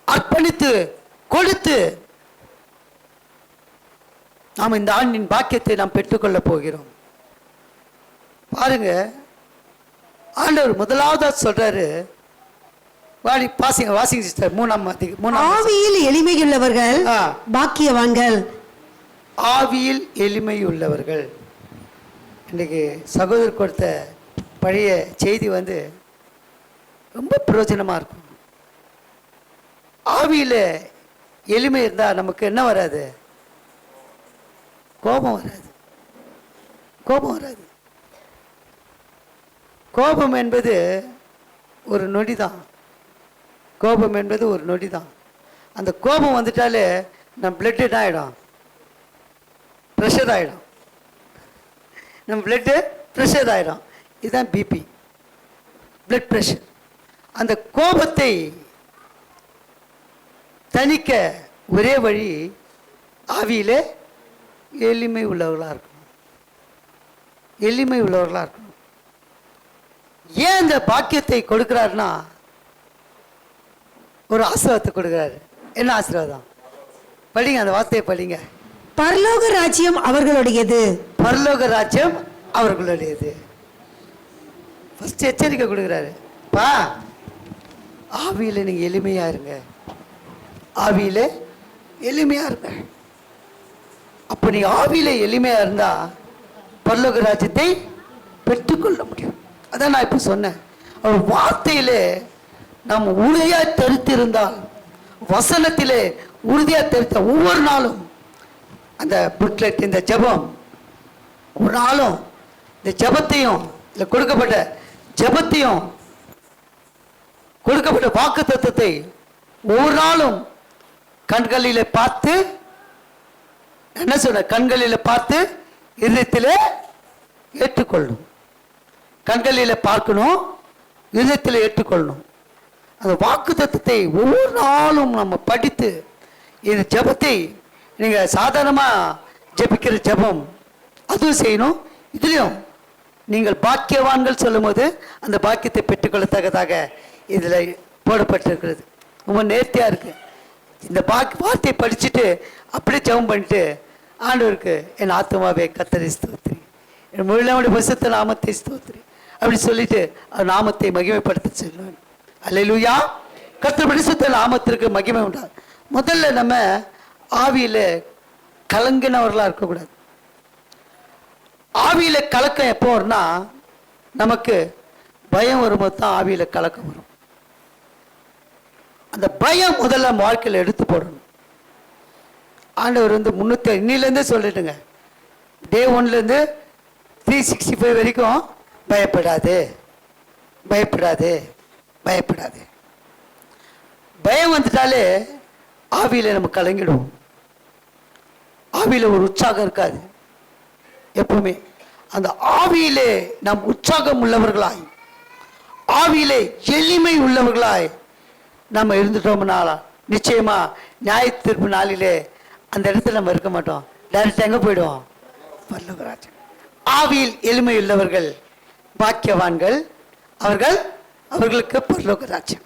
அர்ப்பணித்து கொடுத்து நாம் இந்த ஆண்டின் பாக்கியத்தை நாம் பெற்றுக்கொள்ள போகிறோம். பாருங்க, ஆண்டவர் முதலாவதா சொல்றாரு, வாசிங்க சிஸ்டர். 3 ஆவியில் எளிமையுள்ளவர்கள் பாக்கியவான்கள். ஆவியில் எளிமையுள்ளவர்கள். இன்னைக்கு சகோதரர் கொடுத்த பழைய செய்தி ரொம்ப பிரயோஜனமாக இருக்கும். ஆவியில் எளிமை இருந்தால் நமக்கு என்ன வராது, கோபம் வராது. கோபம் என்பது ஒரு நொடி தான். அந்த கோபம் வந்துட்டாலே நம்ம பிளட்டு என்ன ஆகிடும்? ப்ரெஷர் ஆகிடும். நம்ம பிளட்டு ப்ரெஷர் ஆகிடும். இதுதான் பிபி, பிளட் ப்ரெஷர். அந்த கோபத்தை தணிக்க ஒரே வழி ஆவியிலே எளிமை உள்ளவர்களாக இருக்கணும். எளிமை உள்ளவர்களாக இருக்கணும். ஏன் இந்த பாக்கியத்தை கொடுக்கிறாருன்னா ஒரு ஆசீர்வாதத்தை கொடுக்கிறாரு. என்ன ஆசீர்வாதம்? படிங்க, அந்த வார்த்தையை படிங்க. பரலோக ராஜ்யம் அவர்களுடையது. பரலோக ராஜ்யம் அவர்களுடையது. ஃபர்ஸ்ட் எச்சரிக்கை கொடுக்குறாரு. பா, ஆவியில் நீங்க எளிமையா இருங்க. ஆவியில எளிமையா இருங்க. அப்போ நீங்க ஆவியில எளிமையா இருந்தா பரலோக ராஜ்யத்தை பெற்றுக்கொள்ள முடியும். அதான் நான் இப்போ சொன்னேன். அவர் வார்த்தையிலே நாம் உறுதியா தரித்திருந்தால், வசனத்திலே உறுதியா தரித்த ஒவ்வொரு நாளும் அந்த புக்லெட், இந்த ஜெபம், ஒரு நாளும் இந்த ஜெபத்தையும், இல்லை கொடுக்கப்பட்ட ஜெபத்தையும், கொடுக்கப்பட்ட வாக்கு தத்துவத்தை ஒவ்வொரு நாளும் கண்களிலே பார்த்து, என்ன சொன்ன, கண்களிலே பார்த்து இதயத்திலே ஏற்றுக்கொள்ளும். கண்களிலே பார்க்கணும், இதயத்தில் ஏற்றுக்கொள்ளணும். அந்த வாக்கு தத்துவத்தை ஒவ்வொரு நாளும் நம்ம படித்து, இந்த ஜெபத்தை நீங்கள் சாதாரணமாக ஜெபிக்கிற ஜெபம் அதுவும் செய்யணும். இதுலேயும் நீங்கள் பாக்கியவான்கள் சொல்லும்போது அந்த பாக்கியத்தை பெற்றுக்கொள்ளத்தக்கதாக இதில் போடப்பட்டிருக்கிறது. ரொம்ப நேர்த்தியாக இருக்குது. இந்த வார்த்தையை படிச்சுட்டு அப்படியே ஜெபம் பண்ணிட்டு, ஆண்டவருக்கு என் ஆத்மாவே கர்த்தரை ஸ்தோத்திரி, என் முழுமையுடைய பரிசுத்த நாமத்தை ஸ்தோத்திரி அப்படி சொல்லிட்டு அவர் நாமத்தை மகிமைப்படுத்த சொல்லுவேன். அல்லேலூயா. கர்த்தர் பரிசுத்த நாமத்திற்கு மகிமை உண்டாது. முதல்ல நம்ம ஆவியில கலங்கினவர்களாக இருக்கக்கூடாது. ஆவியில கலக்கம் எப்போ வரும்னா, நமக்கு பயம் வரும்போது தான் ஆவியில கலக்கம் வரும். அந்த பயம் முதல்ல நம்ம வாழ்க்கையில் எடுத்து போடணும். ஆண்டவர் வந்து 300 இன்னிலேருந்தே சொல்லிட்டுங்க, டே 1லேருந்து 365 வரைக்கும் பயப்படாது, பயப்படாது, பயப்படாது. பயம் வந்துட்டாலே ஆவியில நம்ம கலங்கிடுவோம். ஆவியில ஒரு உற்சாகம் இருக்காது எப்பவுமே. அந்த ஆவியிலே நாம் உற்சாகம் உள்ளவர்களாய், ஆவியிலே எளிமை உள்ளவர்களாய் நம்ம இருந்துட்டோம்னால நிச்சயமா நியாய தீர்ப்பு நாளிலே அந்த இடத்துல நம்ம இருக்க மாட்டோம். டைரக்டா எங்க போயிடுவோம்? பரலோகராஜ்யம். ஆவியில் எளிமை உள்ளவர்கள் பாக்கியவான்கள், அவர்களுக்கு பரலோக ராஜ்யம்,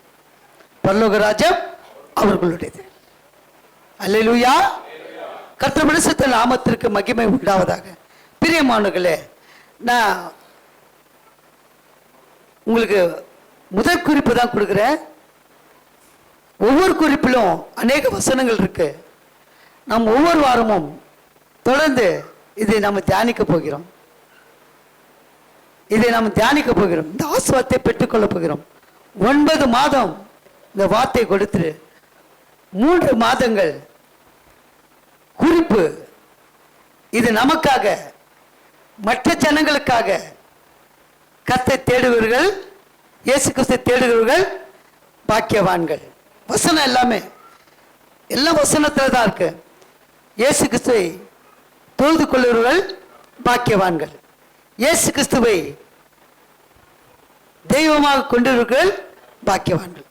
பரலோக ராஜ்யம் அவர்களுடையது. அல்லேலூயா. கர்த்தர் பரிசுத்த நாமத்திற்கு மகிமை உண்டாவதாக. பிரியமானவர்களே, நான் உங்களுக்கு முதல் குறிப்பு தான் கொடுக்குறேன். ஒவ்வொரு குறிப்பிலும் அநேக வசனங்கள் இருக்கு. நாம் ஒவ்வொரு வாரமும் தொடர்ந்து இதை நாம் தியானிக்க போகிறோம். இதை நாம் தியானிக்க போகிறோம். இந்த ஆசீர்வாதத்தை பெற்றுக்கொள்ள போகிறோம். 9 மாதம் இந்த வார்த்தை கொடுத்து 3 மாதங்கள் குறிப்பு. இது நமக்காக, மற்ற ஜனங்களுக்காக. கர்த்தரை தேடுவர்கள், இயேசு கிறிஸ்துவை தேடுகிறவர்கள் பாக்கியவான்கள். வசனம் எல்லாமே எல்லாம் வசனத்தில் தான் இருக்கு. இயேசு கிறிஸ்துவை தொழுது கொள்ளுகிறவர்கள் பாக்கியவான்கள், இயேசு கிறிஸ்துவை தெய்வமாக கொண்டிருக்கிறவர்கள் பாக்கியவான்கள்.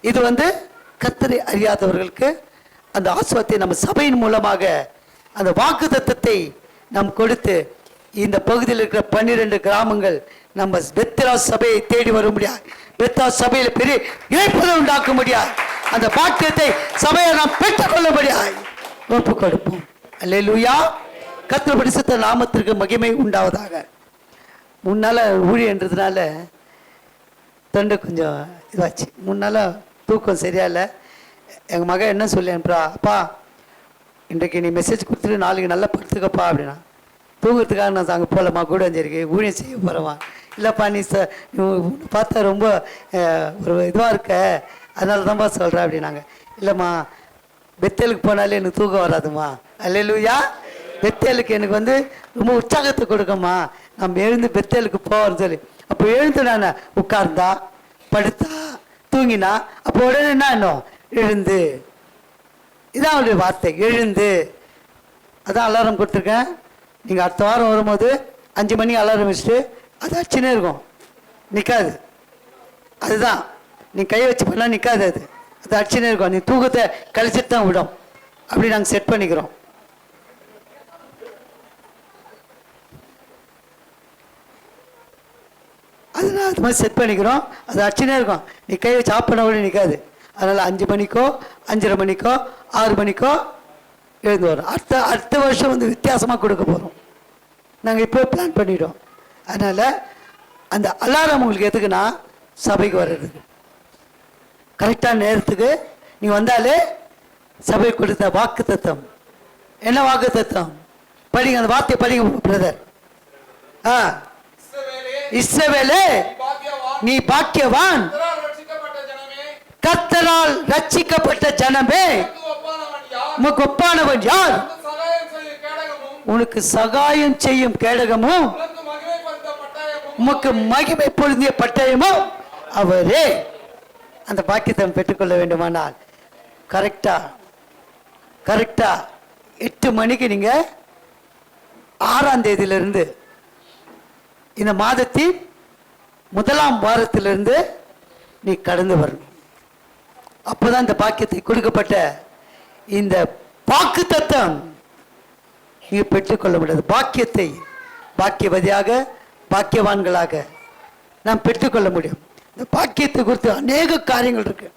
இது வந்து கர்த்தரை அறியாதவர்களுக்கு அந்த ஆசீர்வாதத்தை நம்ம சபையின் மூலமாக அந்த வாக்குத்தத்தத்தை நாம் கொடுத்து, இந்த பகுதியில் இருக்கிற 12 கிராமங்கள் நம்ம பெத்லா சபையை தேடி வர முடியாது, பெத்லா சபையில் பெரிய இணைப்பதை உண்டாக்க முடியாது. அந்த பாக்கியத்தை சபையை நாம் பெற்றுக்கொள்ள முடியாது. ஒப்பு கொடுப்போம். அல்லேலூயா. கர்த்தர் பரிசுத்த நாமத்திற்கு மகிமை உண்டாவதாக. முன்னால ஊழியன்றதுனால தொண்டை கொஞ்சம் இதாச்சு. முன்னால தூக்கம் சரியா இல்லை. எங்கள் மகன் என்ன சொல்லி அனுப்புறா, அப்பா இன்றைக்கு நீ மெசேஜ் கொடுத்துட்டு நாளைக்கு நல்லா படுத்துக்கப்பா அப்படின்னா. தூங்குறதுக்காக நான் அங்கே போகலம்மா, கூடஞ்சேரிக்கு ஊழியம் செய்ய போகிறவா. இல்லைப்பா நீ பார்த்தா ரொம்ப ஒரு இதுவாக இருக்க, அதனால தான்ப்பா சொல்கிறேன் அப்படின்னாங்க. இல்லைம்மா பெத்தேலுக்கு போனாலே எனக்கு தூக்கம் வராதுமா. அல்லேலூயா. பெத்தேலுக்கு எனக்கு வந்து ரொம்ப உற்சாகத்தை கொடுக்கம்மா, நம்ம எழுந்து பெத்தேலுக்கு போவோம்னு சொல்லி. அப்போ எழுந்து நான் உட்கார்ந்தா, படுத்தா, தூங்கினா, அப்போ உடனே என்ன இன்னும் எழுந்து இதான் அவருடைய வார்த்தை, எழுந்து. அதான் அலாரம் கொடுத்துருக்கேன். நீங்கள் அடுத்த வாரம் வரும்போது 5 மணி அலாரம் வச்சுட்டு அது அடிச்சுனே இருக்கும், நிற்காது. அதுதான் நீ கையை வச்சு பண்ணால் நிற்காது, அது அடிச்சுனே இருக்கும். நீ தூக்கத்தை கழிச்சிட்டு தான் விடும். அப்படி நாங்கள் செட் பண்ணிக்கிறோம். அதுதான் அது மாதிரி செட் பண்ணிக்கிறோம். அது அடிச்சுனே இருக்கும், நீ கை வச்சு ஆஃப் பண்ண கூட நிற்காது. அதனால் 5 மணிக்கோ 5:30 மணிக்கோ 6 மணிக்கோ எழுந்து வரும். அடுத்த வருஷம் வந்து வித்தியாசமாக கொடுக்க போகிறோம். நாங்கள் இப்போ பிளான் பண்ணிவிட்டோம். அதனால் அந்த அலாரம் உங்களுக்கு எதுக்குன்னா சபைக்கு வர்றதுக்கு, கரெக்டான நேரத்துக்கு நீ வந்தாலே சபை கொடுத்த வாக்கு தத்தம். என்ன வாக்கு தத்தம்? படிங்க, அந்த வார்த்தையை படிங்க பிரதர். இஸ்ரவேலே நீ பாக்கியவான், கர்த்தரால் ரட்சிக்கப்பட்ட ஜனமே, உமக்கு ஒப்பானவன் யார்? உனக்கு சகாயம் செய்யும் கேடகமும் உமக்கு மகிமை பொருந்திய பட்டயமும் அவரே. அந்த பாக்கியத்தை பெற்றுக்கொள்ள வேண்டுமானால் கரெக்டா 8 மணிக்கு நீங்க 6ஆம் தேதியிலிருந்து இந்த மாதத்தின் 1ஆம் வாரத்திலிருந்து நீ கடந்து வரணும். அப்போதான் இந்த பாக்கியத்தை கொடுக்கப்பட்ட இந்த வாக்கு தத்தம் நீ பெற்றுக்கொள்ள முடியாது. பாக்கியத்தை பாக்கியவதியாக பாக்கியவான்களாக நாம் பெற்றுக்கொள்ள முடியும். இந்த பாக்கியத்தை குறித்து அநேக காரியங்கள் இருக்கு,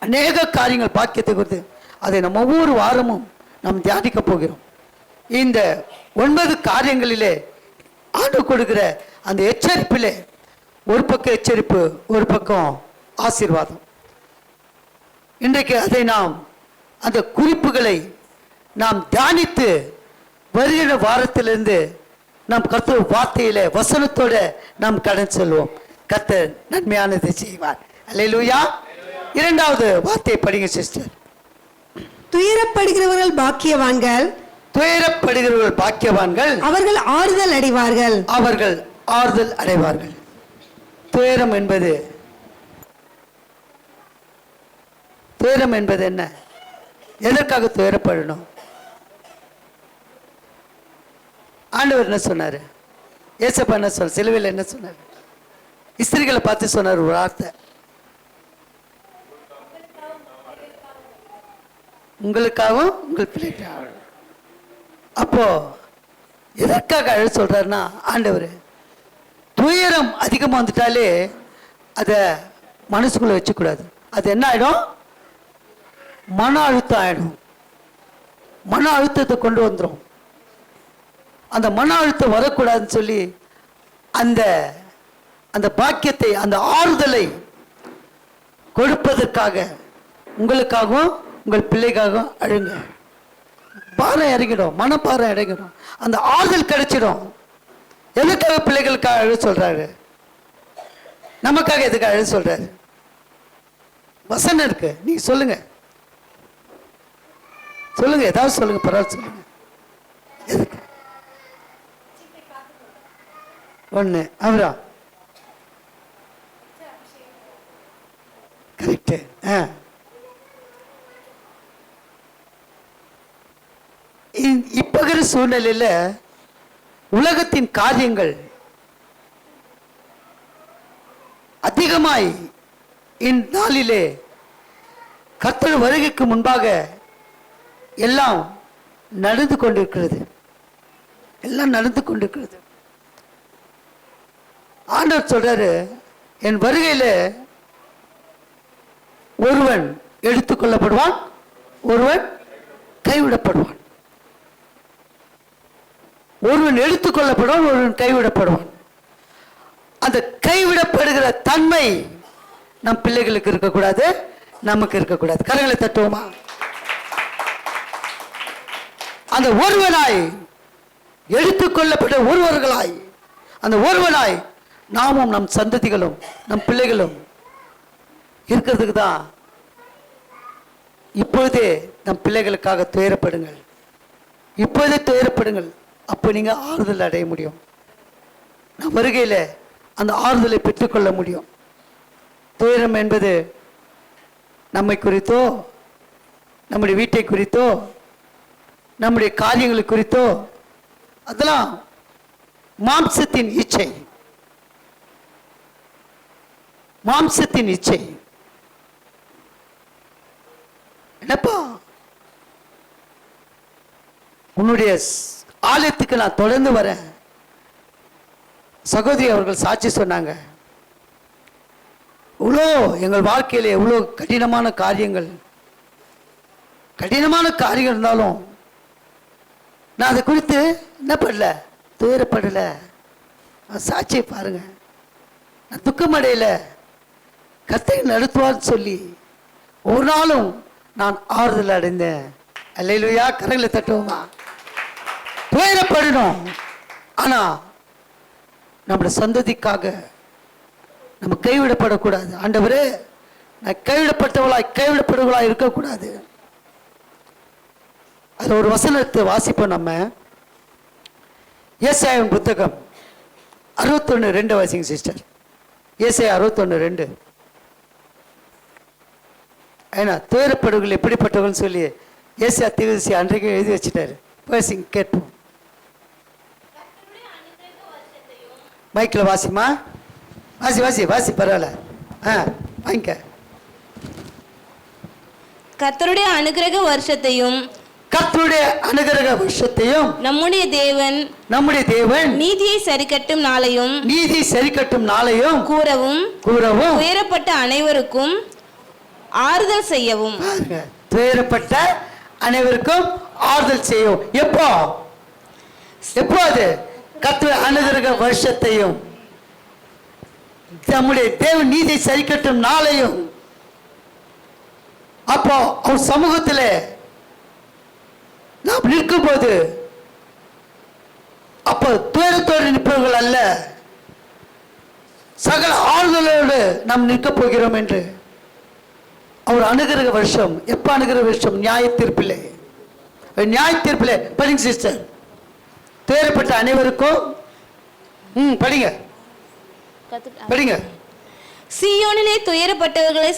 அநேக காரியங்கள் பாக்கியத்தை குறித்து. அதை நம்ம ஒவ்வொரு வாரமும் நாம் தியானிக்க போகிறோம். இந்த 9 காரியங்களிலே ஆண்டு கொடுக்கிற அந்த எச்சரிப்பிலே ஒரு பக்கம் எச்சரிப்பு, ஒரு பக்கம் ஆசீர்வாதம். இன்றைக்கு அதை நாம் அந்த குறிப்புகளை நாம் தியானித்து வருகிற வாரத்திலிருந்து நாம் கர்த்தர் வார்த்தையில வசனத்தோட நாம் கடன் செல்வோம். கர்த்தர் நன்மையானதை செய்வார். அல்லேலூயா. 2வது வார்த்தையை படிங்க சிஸ்டர். துயரப்படுகிறவர்கள் பாக்கியவான்கள், துயரப்படுகிறவர்கள் பாக்கியவான்கள், அவர்கள் ஆறுதல் அடைவார்கள், அவர்கள் ஆறுதல் அடைவார்கள். துயரம் என்பது என்ன? எதற்காக துயரப்படணும்? ஆண்டவர் என்ன சொன்னாரு? ஏசப்பா என்ன சொன்னார்? சிலுவையில் என்ன சொன்னார்? ஸ்திரீகளை பார்த்து சொன்னார் ஒரு வார்த்தை, உங்களுக்காகவும் உங்கள் பிள்ளைக்காகவும். அப்போ எதற்காக அழ சொல்றாருன்னா, ஆண்டவர் துயரம் அதிகமாக வந்துட்டாலே அதை மனசுக்குள்ள வச்சுக்கூடாது. அது என்ன ஆயிடும்? மன அழுத்தம் ஆயிடும். மன அழுத்தத்தை கொண்டு வந்துடும். அந்த மன அழுத்தம் வரக்கூடாதுன்னு சொல்லி அந்த பாக்கியத்தை, அந்த ஆறுதலை கொடுப்பதற்காக உங்களுக்காகவும் உங்கள் பிள்ளைக்காகவும் அழுங்க. பாரம் இறங்கிடும், மனப்பாரம் இறங்கிடும், அந்த ஆறுதல் கிடைச்சிடும். எதுக்காக பிள்ளைகளுக்காக அழு சொல்றாரு? நமக்காக எதுக்காக அழு சொல்றாரு? வசனம் இருக்கு, நீங்க சொல்லுங்க, சொல்லுங்க, ஏதாவது சொல்லுங்க, பரவாயில்ல சொல்லுங்க. எதுக்கு? ஒண்ணு அவரா கரெக்ட். இப்ப இருக்கிற சூழ்நிலையில உலகத்தின் காரியங்கள் அதிகமாய் இந்நாளிலே கர்த்தர் வருகைக்கு முன்பாக எல்லாம் நடந்து கொண்டிருக்கிறது. எல்லாம் நடந்து கொண்டிருக்கிறது. ஆண்டவர் சொல்றாரு, என் வருகையில ஒருவன் எடுத்துக்கொள்ளப்படுவான், ஒருவன் கைவிடப்படுவான். ஒருவன் எடுத்துக்கொள்ளப்படுவான், ஒருவன் கைவிடப்படுவான். அந்த கைவிடப்படுகிற தன்மை நம் பிள்ளைகளுக்கு இருக்கக்கூடாது, நமக்கு இருக்கக்கூடாது. கரங்களை தட்டுவோமா? அந்த ஒருவனாய் எடுத்துக்கொள்ளப்பட்ட ஒருவர்களாய், அந்த ஒருவனாய் நாமும் நம் சந்ததிகளும் நம் பிள்ளைகளும் இருக்கிறதுக்கு தான் இப்பொழுதே நம் பிள்ளைகளுக்காக துயரப்படுங்கள். இப்பொழுதே துயரப்படுங்கள். அப்போ நீங்க ஆறுதல் அடைய முடியும். நம் வருகையில் அந்த ஆறுதலை பெற்றுக்கொள்ள முடியும். துயரம் என்பது நம்மை குறித்தோ நம்முடைய வீட்டை குறித்தோ நம்முடைய காரியங்களை குறித்தோ அதெல்லாம் மாம்சத்தின் இச்சை. மாம்சத்தின் இச்சை. என்னப்பா உன்னுடைய ஆலயத்துக்கு நான் தொடர்ந்து வரேன். சகோதரி அவர்கள் சாட்சி சொன்னாங்க. இவ்வளோ எங்கள் வாழ்க்கையில எவ்வளோ கடினமான காரியங்கள் இருந்தாலும் நான் அதை குறித்து என்ன பண்ணல, துயரப்படல. சாட்சியை பாருங்க. நான் துக்கமடையில. கர்த்தரை நடத்துவார்னு சொல்லி ஒரு நாளும் நான் ஆறுதல் அடைந்தேன். அல்லேலூயா. கரங்களை தட்டுவோமா. துயரப்படணும், ஆனா நம்முடைய சந்ததிக்காக நம்ம கைவிடப்படக்கூடாது. ஆண்டவரே, நான் கைவிடப்படுவளாய் இருக்கக்கூடாது. அது ஒரு வசனத்தை வாசிப்போம். நம்ம ஏசாயா புத்தகம் 61:2 வாசிங்க சிஸ்டர். ஏசாயா 61:2. ஏன்னா துயரப்படுகள் எப்படிப்பட்டவர்கள் சொல்லி ஏசாயா தீர்க்கதரிசி அன்றைக்கு எழுதி வச்சுட்டாரு. பேசிங்க, கேட்போம். மைக்கில் வாசிமா. வாசி பரவாயில்ல. வாங்கிக்க. கர்த்தருடைய அனுக்கிரக வருஷத்தையும் நம்முடைய தேவன் நீதியை சரிக்கட்டும் நாளையும் கூறவும் துயரப்பட்ட அனைவருக்கும் ஆறுதல் செய்யவும். துயரப்பட்ட அனைவருக்கும் ஆறுதல் செய்யும். எப்போ அது கர்த்தருடைய அனுக்கிரக வருஷத்தையும் நம்முடைய தேவன் நீதியை சரிக்கட்டும் நாளையும். அப்போ அவர் சமூகத்தில் நாம் நிற்கும் போது அப்போ துயரத்தோடு நிற்பவர்கள் அல்ல, சகல ஆறுதலோடு நாம் நிற்க போகிறோம் என்று அவர் அனுகிரக வருஷம். எப்ப அனுகிரக வருஷம்? நியாய தீர்ப்பிலே. படிங்க சிஸ்டர். துயரப்பட்ட அனைவருக்கும் படிங்க. சீயோனிலே துயரப்பட்டவர்களை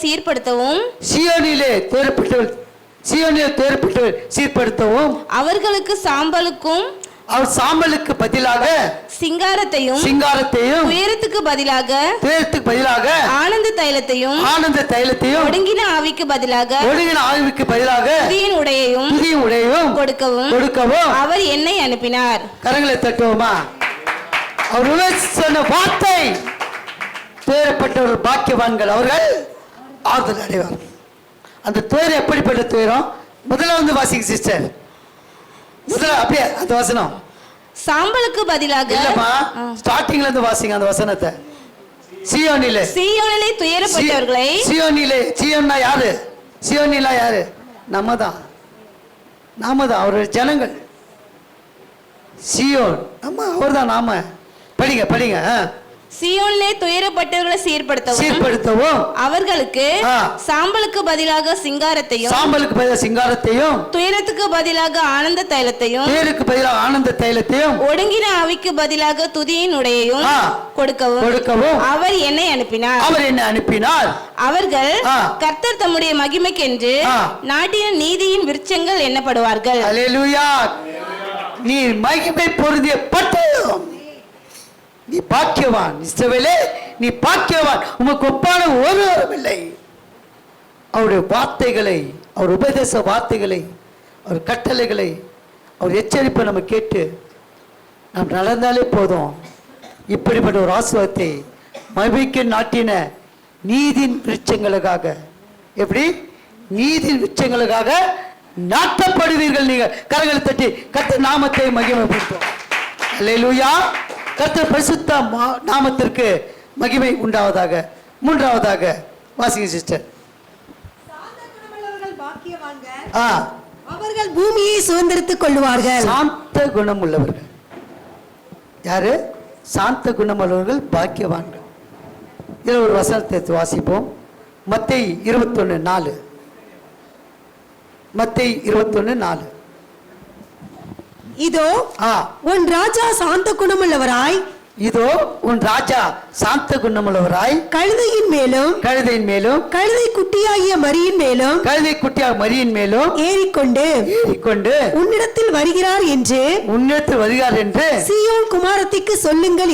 சீர்படுத்தவும் அவர்களுக்கு சாம்பலுக்கு பதிலாக சிங்காரத்தையும் துயரத்துக்கு பதிலாக ஆனந்த தைலத்தையும் ஒடுங்கின ஆவிக்கு பதிலாக துதியின் உடையையும் கொடுக்கவும் அவர் என்னை அனுப்பினார். கரங்களை தட்டுவோமா. அவர் சொன்ன வார்த்தை, துயரப்பட்டவர்கள் பாக்கியவான்கள், அவர்கள் ஆறுதல் அடைவார்கள். அந்த துயரம் எப்படிப்பட்ட துயரம்? முதல்ல வந்து வாசிங்க சிஸ்டர். முதல்ல அப்படியே அந்த வசனம். சாம்பலுக்கு பதிலாக இல்லம்மா, ஸ்டார்டிங்ல இருந்து வாசிங்க அந்த வசனத்தை. சீயோனிலே துயரப்பட்டவர்களை. சீயோன்னா யாரு? சீயோனிலா யாரு? நாம தான் அவருடைய ஜனங்கள். சீயோன் அவர்தான் நாம. படிங்க. சீயோனிலே துயரப்பட்டவர்களை சீர்படுத்தவும் அவர்களுக்கு சாம்பலுக்கு பதிலாக சிங்காரத்தையும் துயரத்துக்கு பதிலாக ஆனந்த தைலத்தையும் ஒடுங்கின ஆவிக்கு பதிலாக துதியின் உடையையும் கொடுக்கவும் அவர் என்னை அனுப்பினார். அவர்கள் கர்த்தர் தம்முடைய மகிமைக்கென்று நாட்டின நீதியின் விருட்சங்கள் எண்ணப்படுவார்கள். அல்லேலூயா. நீ மகிமை பொருந்திய பட்டயம். நீ பாக்கியவான் இஸ்ரவேலே, நீ பாக்கியவான். உமக்கு ஒப்பான ஒருவரும் இல்லை. அவருடைய வார்த்தைகளை, அவர் உபதேச வார்த்தைகளை, அவர் கட்டளைகளை, அவர் எச்சரிப்பை நம்ம கேட்டு நாம் நடந்தாலே போதும். இப்படிப்பட்ட ஒரு ஆசீர்வாதத்தை மகிமைக்கு நாட்டின நீதியின் விருட்சங்களுக்காக, எப்படி நீதியின் விருட்சங்களுக்காக நாட்டப்படுவீர்கள். நீங்க கரங்களை தட்டி கர்த்தர் நாமத்தை மகிமைப்படுத்தும். அல்லேலூயா. கர்த்தர் பரிசுத்த நாமத்திற்கு மகிமை உண்டாவதாக. மூன்றாவதாக வாசிங்க சிஸ்டர். அவர்கள் பூமியை சுதந்திரித்துக் கொள்வார்கள். சாந்த குணம் உள்ளவர்கள் யாரு? சாந்த குணம் உள்ளவர்கள் பாக்கியவான்கள். இதில் ஒரு வசனத்தை வாசிப்போம். மத்தேயு 21:4. மத்தேயு 21:4. இதோ உன் ராஜா சாந்த குணமுள்ளவராய் இதோ உன் ராஜா சாந்த குணமுள்ளவராய் கழுதையின் மேலும் கழுதை குட்டியாகிய மரியின் மேலும் ஏறிக்கொண்டு உன்னிடத்தில் வருகிறார் என்று சீயோன் குமாரத்திக்கு சொல்லுங்கள்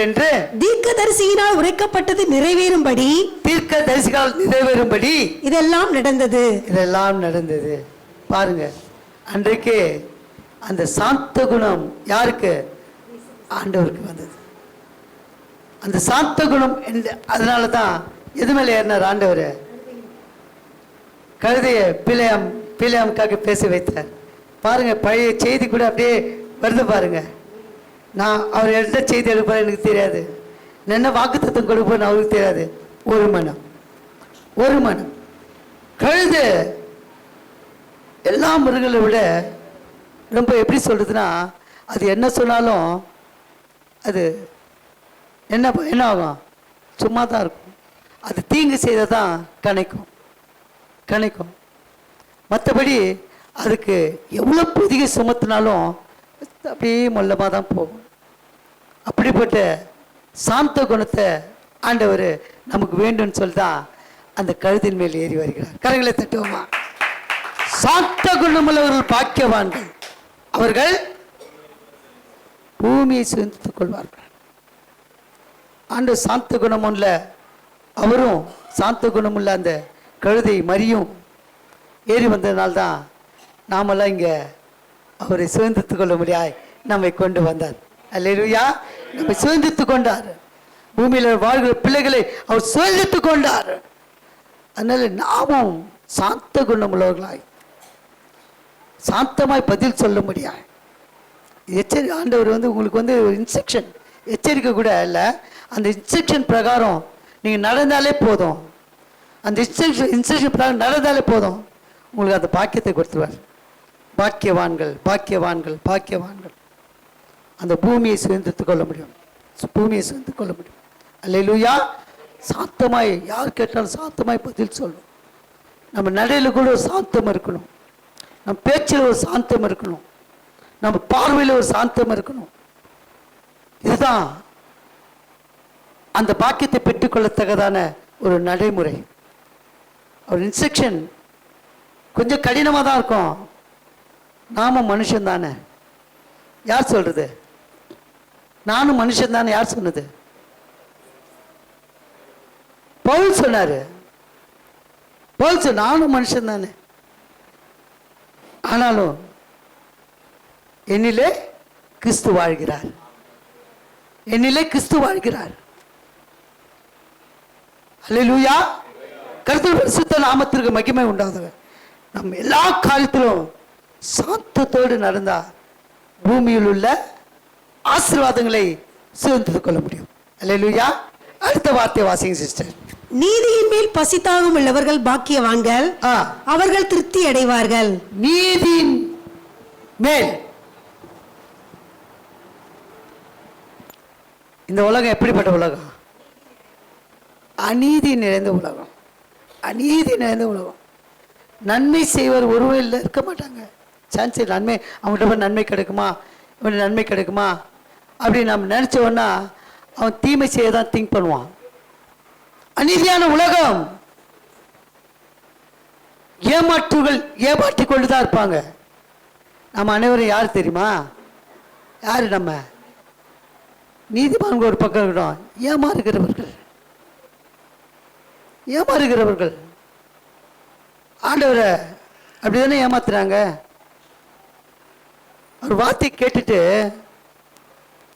என்று தீர்க்கதரிசியினால் உரைக்கப்பட்டது நிறைவேறும்படி இதெல்லாம் நடந்தது. பாருங்க, அன்றைக்கு அந்த சாந்த குணம் யாருக்கு? ஆண்டவருக்கு வந்தது. அந்த சாந்த குணம் அதனால தான் எது மேல ஏறினார் ஆண்டவர்? கழுதைய பிள்ளையாமுக்காக பேச வைத்தார். பாருங்க, பழைய செய்தி கூட அப்படியே வருது பாருங்க. நான் அவர் எந்த செய்தி எடுப்பார் எனக்கு தெரியாது, என்ன வாக்குத்தத்தம் கொடுப்பேன்னு அவருக்கு தெரியாது. ஒரு மனம் கழுதை எல்லா மிருகங்களை விட ரொம்ப எப்படி சொல்றதுன்னா, அது என்ன சொன்னாலும் அது என்ன ஆகும்? சும்மா தான் இருக்கும். அது தீங்கு செய்ததான் கணைக்கும். மற்றபடி அதுக்கு எவ்வளோ பொதிகை சுமத்தினாலும் அப்படியே மொல்லமாக தான் போகும். அப்படிப்பட்ட சாந்த குணத்தை ஆண்டவர் நமக்கு வேண்டும்னு சொல்லிதான் அந்த கழுதின் மேல் ஏறி வருகிறார். கரங்களை தட்டுவோமா? சாந்த குணமுள்ளவர்கள் பாக்கியவான்கள், அவர்கள் பூமியை சுதந்தித்துக் கொள்வார்கள். ஆண்டு சாந்த குணம் உள்ள அவரும் சாந்த குணமுள்ள அந்த கழுதை மரியும் ஏறி வந்ததுனால்தான் நாமெல்லாம் இங்கே அவரை சுதந்தித்துக் கொள்ள முடியாது நம்மை கொண்டு வந்தார். அல்லேலூயா! நம்மை சுதந்தித்துக் கொண்டார். பூமியில் வாழ்கிற பிள்ளைகளை அவர் சுதந்தித்துக் கொண்டார். அதனால நாமும் சாந்த குணம் உள்ளவர்களாய் சாந்தமாய் பதில் சொல்ல முடியாது. ஆண்டவர் உங்களுக்கு ஒரு இன்ஸ்ட்ரக்ஷன், எச்சரிக்கை கூட இல்லை. அந்த இன்ஸ்ட்ரக்ஷன் பிரகாரம் நீங்கள் நடந்தாலே போதும். அந்த இன்ஸ்ட்ரக்ஷன் பிரகாரம் நடந்தாலே போதும், உங்களுக்கு அந்த பாக்கியத்தை கொடுத்துருவார். பாக்கியவான்கள் அந்த பூமியை சுதந்தித்துக் கொள்ள முடியும். அல்லேலூயா! சாந்தமாய் யார் கேட்டாலும் சாந்தமாய் பதில் சொல்லணும். நம்ம நடையில் கூட ஒரு சாந்தம் இருக்கணும், நம்ம பேச்சில் ஒரு சாந்தம் இருக்கணும், நம்ம பார்வையில் ஒரு சாந்தம் இருக்கணும். இதுதான் அந்த பாக்கியத்தை பெற்றுக்கொள்ளத்தக்கதான ஒரு நடைமுறை. ஒரு இன்ஸ்ட்ரக்ஷன் கொஞ்சம் கடினமாக தான் இருக்கும். நாம மனுஷன் தானே, யார் சொல்றது? நானும் மனுஷன் தானே, யார் சொன்னது? பவுல் சொன்னாரு. நானும் மனுஷன் தானே, ஆனாலும் என்னிலே கிறிஸ்து வாழ்கிறார். அல்லேலூயா! கர்த்தர் பரிசுத்த நாமத்திற்கு மகிமை உண்டாகுது. நம்ம எல்லா காலத்திலும் சாந்தத்தோடு நடந்தா பூமியில் உள்ள ஆசீர்வாதங்களை சுதந்தித்துக் கொள்ள முடியும். அல்லேலூயா! அடுத்த வார்த்தை வாசிங்க சிஸ்டர். நீதியின் மேல் பசித்தாகம் உள்ளவர்கள் பாக்கியவான்கள், அவர்கள் திருப்தி அடைவார்கள். நீதியின் மேல். இந்த உலகம் எப்படிப்பட்ட உலகம்? அநீதி நிறைந்த உலகம். நன்மை செய்வர் ஒருவரில் இருக்க மாட்டாங்க. சான்ஸ் நன்மை அவங்ககிட்ட நன்மை கிடைக்குமா, இவன் நன்மை கிடைக்குமா அப்படின்னு நம்ம நினைச்சோன்னா அவன் தீமை செய்ய தான் திங்க் பண்ணுவான். அநீதியான உலகம். ஏமாற்றி கொண்டுதான் இருப்பாங்க. நம்ம அனைவரும் யார் தெரியுமா? யாரு? நம்ம நீதிமான்கள் ஒரு பக்கம் இருக்கட்டும், ஏமாறுகிறவர்கள் ஆண்டவரை அப்படிதானே ஏமாத்துறாங்க. ஒரு வார்த்தை கேட்டுட்டு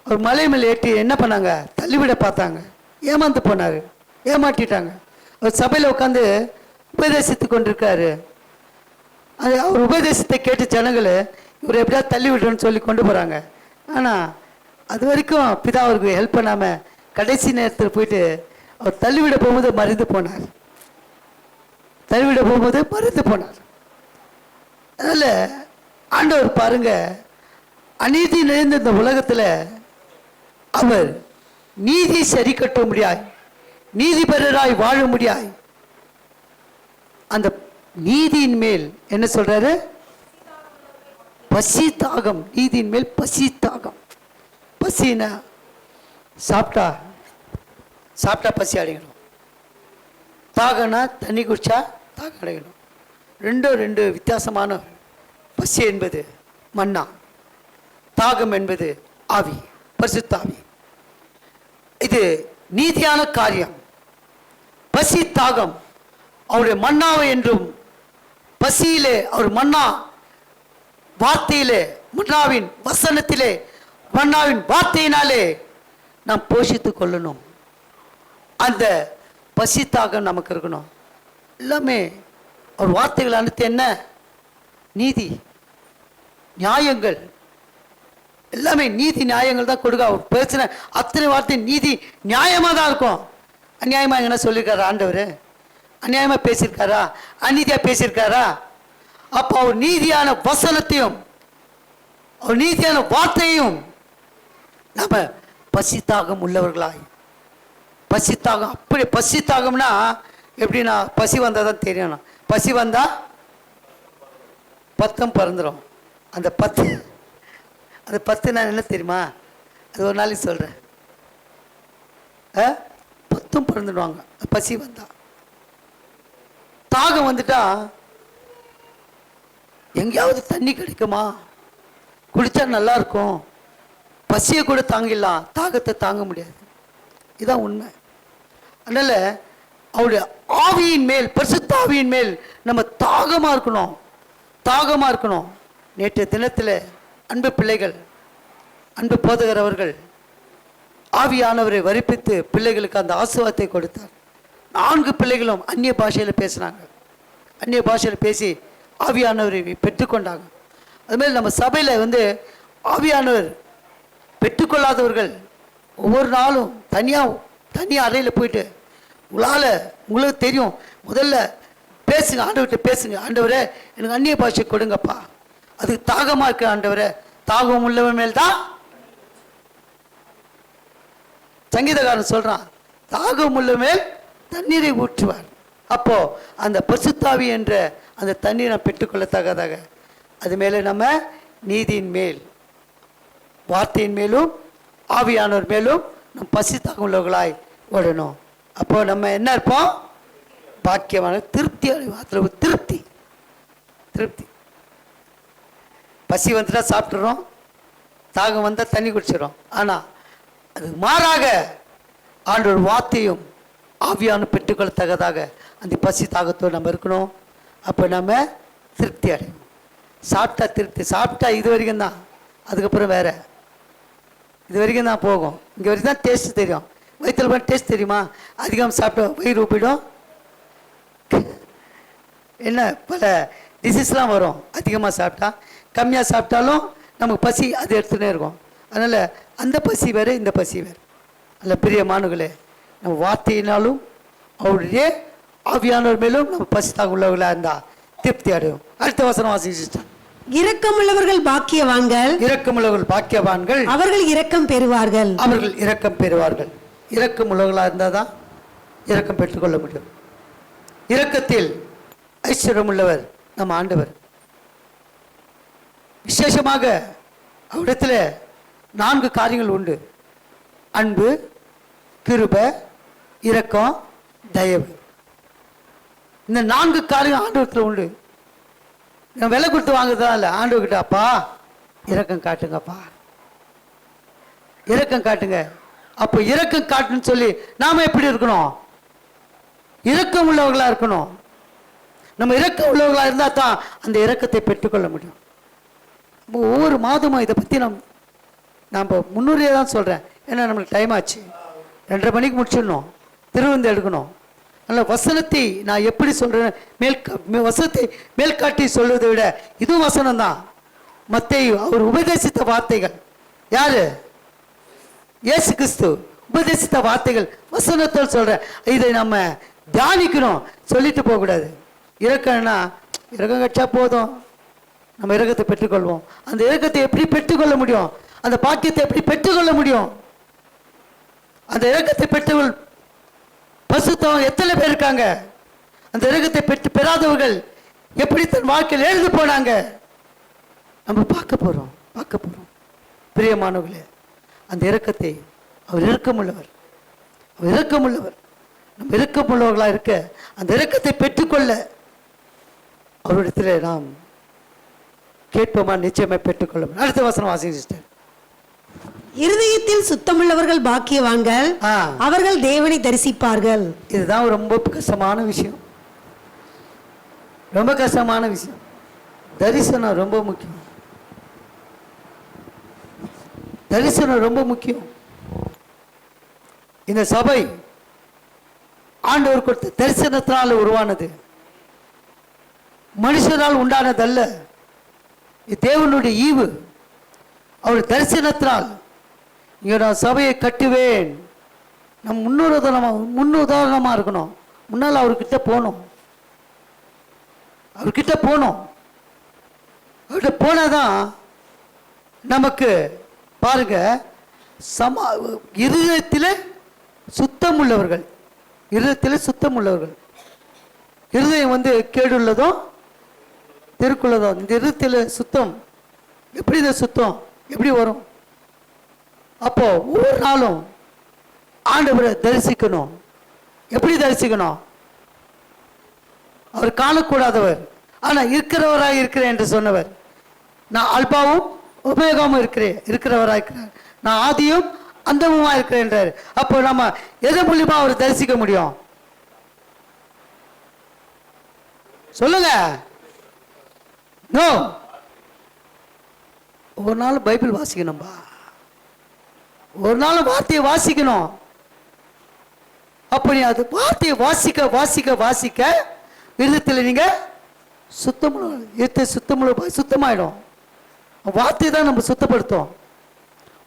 ஒரு மலை மேல் ஏற்றி என்ன பண்ணாங்க? தள்ளிவிட பார்த்தாங்க, ஏமாந்து போனாரு, ஏமாற்றிட்டாங்க. ஒரு சபையில் உட்காந்து உபதேசித்து கொண்டிருக்காரு. அது அவர் உபதேசத்தை கேட்டு ஜனங்கள் இவர் எப்படியாவது தள்ளி விடுறோன்னு சொல்லி கொண்டு போகிறாங்க. ஆனால் அது வரைக்கும் பிதா அவருக்கு ஹெல்ப் பண்ணாமல் கடைசி நேரத்தில் போயிட்டு அவர் தள்ளிவிட போகும்போது மறைந்து போனார். அதனால் ஆண்டவர் பாருங்க, அநீதி நிறைந்த இந்த உலகத்தில் அவர் நீதி சரி கட்ட முடியாது, நீதிபரராய் வாழ முடியாது. அந்த நீதியின் மேல் என்ன சொல்றாரு? பசி தாகம். நீதியின் மேல் பசி தாகம். பசினா சாப்பிட்டா பசி அடையணும், தாகனா தண்ணி குடிச்சா தாகம் அடையணும். ரெண்டு வித்தியாசமான. பசி என்பது மன்னா, தாகம் என்பது ஆவி, பரிசுத்தாவி. இது நீதியான காரியம். பசி தாகம் அவருடைய மன்னாவை என்றும், பசியிலே அவர் மன்னா வார்த்தையிலே, மன்னாவின் வசனத்திலே, மன்னாவின் வார்த்தையினாலே நாம் போஷித்துக் கொள்ளணும். அந்த பசி தாகம் நமக்கு இருக்கணும். எல்லாமே அவர் வார்த்தைகள் அனைத்து என்ன? நீதி, நியாயங்கள், எல்லாமே நீதி நியாயங்கள் தான் கொடுக்க. அவர் பேசின அத்தனை வார்த்தை நீதி நியாயமாக தான் இருக்கும். அநியாயமாக எங்கன்னா சொல்லியிருக்காரா ஆண்டவர்? அநியாயமாக பேசியிருக்காரா? அநீதியாக பேசியிருக்காரா? அப்போ அவர் நீதியான வசனத்தையும் அவர் நீதியான வார்த்தையும் நம்ம பசித்தாகம் உள்ளவர்களாய், பசித்தாகம், அப்படி பசித்தாகம்னா எப்படின்னா, பசி வந்தால் தான் தெரியணும். பசி வந்தால் பத்தம் பறந்துடும். அந்த பத்து நான் என்ன தெரியுமா, அது ஒரு நாளைக்கு சொல்கிறேன். பத்தும் பறந்துடுவாங்க பசி வந்தா. தாகம் வந்துட்டா எங்கேயாவது தண்ணி கிடைக்குமா, குடிச்சா நல்லா இருக்கும், பசியை கூட தாங்கிடலாம், தாகத்தை தாங்க முடியாது. இதுதான் உண்மை. அதனால அவருடைய ஆவியின் மேல், பரிசுத்த ஆவியின் மேல் நம்ம தாகமாக இருக்கணும், தாகமாக இருக்கணும். நேற்றைய தினத்தில் அன்பு பிள்ளைகள், அன்பு போதகர் அவர்கள் ஆவியானவரை வரிப்பித்து பிள்ளைகளுக்கு அந்த ஆசீர்வாதத்தை கொடுத்தார். 4 பிள்ளைகளும் அந்நிய பாஷையில் பேசினாங்க. அந்நிய பாஷையில் பேசி ஆவியானவரை பெற்றுக்கொண்டாங்க. அதுமாதிரி நம்ம சபையில் ஆவியானவர் பெற்றுக்கொள்ளாதவர்கள் ஒவ்வொரு நாளும் தனியாக அறையில் போயிட்டு, உங்களுக்கு தெரியும், முதல்ல பேசுங்க, ஆண்டவர்கிட்ட பேசுங்க. ஆண்டவரே எனக்கு அந்நிய பாஷை கொடுங்கப்பா, அதுக்கு தாகமாக இருக்க ஆண்டவரே. தாகம் உள்ளவன் மேல் தான் சங்கீதக்காரன் சொல்றான், தாகம் உள்ள மேல் தண்ணீரை ஊற்றுவார். அப்போ அந்த பரிசுத்தாவி என்ற அந்த தண்ணீரை பெற்றுக்கொள்ளத்தக்கதாக அது மேலே நம்ம நீதியின் மேல், வார்த்தையின் மேலும், ஆவியானவர் மேலும் நம் பசித்தாகம் உள்ளவர்களாய் ஓடணும். அப்போ நம்ம என்ன இருப்போம்? பாக்கியமான திருப்தி அடைவோம். திருப்தி திருப்தி. பசி வந்துட்டா சாப்பிட்றோம், தாகம் வந்தால் தண்ணி குடிச்சிடும். ஆனால் அது மாறாக ஆண்டோட வார்த்தையும் ஆவியான பெற்றுக்கொள்ளத்தக்கதாக அந்த பசி தாகத்தோடு நம்ம இருக்கணும். அப்போ நம்ம திருப்தி அடையும். சாப்பிட்டா திருப்தி, சாப்பிட்டா இது வரைக்கும் தான், அதுக்கப்புறம் வேற இது வரைக்கும் தான் போகும். இங்கே வரைக்கும் தான் டேஸ்ட் தெரியும். வயிற்றில் போய் டேஸ்ட் தெரியுமா? அதிகம் சாப்பிட்டா வயிறு ஊப்பிடும், என்ன பல டிசீஸ்லாம் வரும். அதிகமாக சாப்பிட்டா, கம்மியாக சாப்பிட்டாலும் நமக்கு பசி அது எடுத்துகிட்டே இருக்கும். அதனால் அந்த பசி வேறு, இந்த பசி வேறு. அதில் பிரியமானவர்களே, நம்ம வார்த்தையினாலும் அவருடைய ஆவியானவர் மேலும் நம்ம பசி தாங்க உள்ளவர்களாக இருந்தால் திருப்தி அடையும். அடுத்த வசனம் வாசிச்சிட்டேன். இரக்கமுள்ளவர்கள் பாக்கியவான்கள், இரக்கமுள்ளவர்கள் பாக்கியவான்கள், அவர்கள் இரக்கம் பெறுவார்கள், அவர்கள் இரக்கம் பெறுவார்கள். இரக்கம் உள்ளவர்களாக இருந்தால் தான் இரக்கம் பெற்றுக்கொள்ள முடியும். இரக்கத்தில் ஐஸ்வர்யம் உள்ளவர் நம்ம ஆண்டவர். விசேஷமாக அவரிடத்தில் 4 காரியங்கள் உண்டு: அன்பு, கிருபை, இரக்கம், தயவு. இந்த 4 காரியம் ஆண்டவரத்தில் உண்டு. நான் விலை கொடுத்து வாங்குறதா இல்லை, ஆண்டவர்கிட்ட அப்பா இரக்கம் காட்டுங்கப்பா, இரக்கம் காட்டுங்க. அப்போ இரக்கம் காட்டுன்னு சொல்லி நாம எப்படி இருக்கணும்? இரக்கம் உள்ளவர்களாக இருக்கணும். நம்ம இரக்கம் உள்ளவர்களாக இருந்தால் தான் அந்த இரக்கத்தை பெற்றுக்கொள்ள முடியும். ஒவ்வொரு மாதமும் இதை பற்றி நம்ம முன்னுரையாக தான் சொல்கிறேன். ஏன்னா நம்மளுக்கு டைம் ஆச்சு, 2:30 மணிக்கு முடிச்சிடணும், திருவிருந்து எடுக்கணும். அதனால் வசனத்தை நான் எப்படி சொல்கிறேன், வசனத்தை மேல்காட்டி சொல்வதை விட இதுவும் வசனம் தான். மத்தேயு அவர் உபதேசித்த வார்த்தைகள், யாரு? இயேசு கிறிஸ்து உபதேசித்த வார்த்தைகள் வசனத்தில் சொல்கிறேன். இதை நம்ம தியானிக்கணும், சொல்லிட்டு போகக்கூடாது. இரக்கம்னா இரக்கம் கட்சா போதும், நம்ம இரக்கத்தை பெற்றுக்கொள்வோம். அந்த இரக்கத்தை எப்படி பெற்றுக்கொள்ள முடியும்? அந்த பாக்கியத்தை எப்படி பெற்றுக்கொள்ள முடியும்? அந்த இரக்கத்தை பெற்றுக்கொள் பரிசுத்தம் எத்தனை பேர் இருக்காங்க? அந்த இரக்கத்தை பெறாதவர்கள் எப்படி தன் வாழ்க்கையில் எழுந்து போனாங்க? நம்ம பார்க்க போறோம். பிரியமானவர்களே, அந்த இரக்கத்தை, அவர் இரக்கமுள்ளவர், அவர் இரக்கமுள்ளவர். நம்ம இரக்கமுள்ளவர்களாக இருக்க அந்த இரக்கத்தை பெற்றுக்கொள்ள அவரிடத்தில் நாம் கேட்போமா? நிச்சயமாக பெற்றுக்கொள்ள. அடுத்த வசனம் வாசிங்க சிஸ்டர். இருதயத்தில் சுத்தமுள்ளவர்கள் பாக்கியவான்கள், அவர்கள் தேவனை தரிசிப்பார்கள். இதுதான் ரொம்ப கஷ்டமான விஷயம், ரொம்ப கஷ்டமான விஷயம். தரிசனம் ரொம்ப முக்கியம், தரிசனம் ரொம்ப முக்கியம். இந்த சபை ஆண்டவர் கொடுத்த தரிசனத்தினால் உருவானது, மனுஷனால் உண்டானதல்ல. தேவனுடைய ஈவு. அவர் தரிசனத்தினால் இங்கே நான் சபையை கட்டுவேன். நம் முன்னுதாரணமாக இருக்கணும். முன்னால் அவர்கிட்ட போகணும், அவர்கிட்ட போகணும். அவர்கிட்ட போனாதான் நமக்கு பாருங்க, இருதயத்தில் சுத்தம் உள்ளவர்கள், இருதயத்தில் சுத்தம் உள்ளவர்கள். இருதயம் கேடுள்ளதும் திருக்குள்ளதும். இந்த இருதயத்தில் சுத்தம் எப்படி, இந்த சுத்தம் எப்படி வரும்? அப்போ ஒவ்வொரு நாளும் ஆண்டவரை தரிசிக்கணும். எப்படி தரிசிக்கணும்? அவர் காணக்கூடாதவர், ஆனால் இருக்கிறவராக இருக்கிறேன் என்று சொன்னவர். நான் அல்பாவும் உபயோகமும் இருக்கிறவராக இருக்கிறார். நான் ஆதியும் அந்தமுமா இருக்கிறேன் என்றார். அப்போ நம்ம எது மூலியமா அவர் தரிசிக்க முடியும்? சொல்லுங்க. நோ. ஒரு நாள் பைபிள் வாசிக்கணும்பா, ஒரு நாள் வார்த்தையை வாசிக்கணும். அப்படி அது வார்த்தையை வாசிக்க வாசிக்க வாசிக்க விதத்தில் நீங்க சுத்தமாயிடும். வார்த்தை தான் நம்ம சுத்தப்படுத்தும்.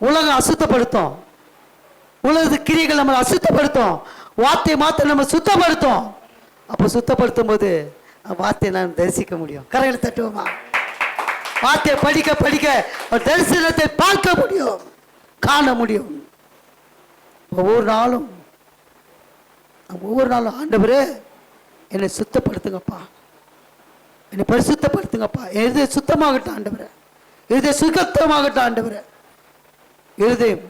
உலகம் அசுத்தப்படுத்தும், உலக கிரியைகள் நம்ம அசுத்தப்படுத்தும். வார்த்தை மாத்திர நம்ம சுத்தப்படுத்தும். அப்போ சுத்தப்படுத்தும் போது வார்த்தையை நான் தரிசிக்க முடியும். கரையில் தட்டுவோமா? வார்த்தையை படிக்க படிக்க தரிசனத்தை பார்க்க முடியும், காண முடியும். ஒவ்வொரு நாளும் ஆண்டவரே என்னை சுத்தப்படுத்துங்கப்பா, என்னை பரிசுத்தப்படுத்துங்கப்பா, எது சுத்தமாகட்டும் ஆண்டவரே, எது சுத்தமாகட்டும் ஆண்டவரே. இருதயம்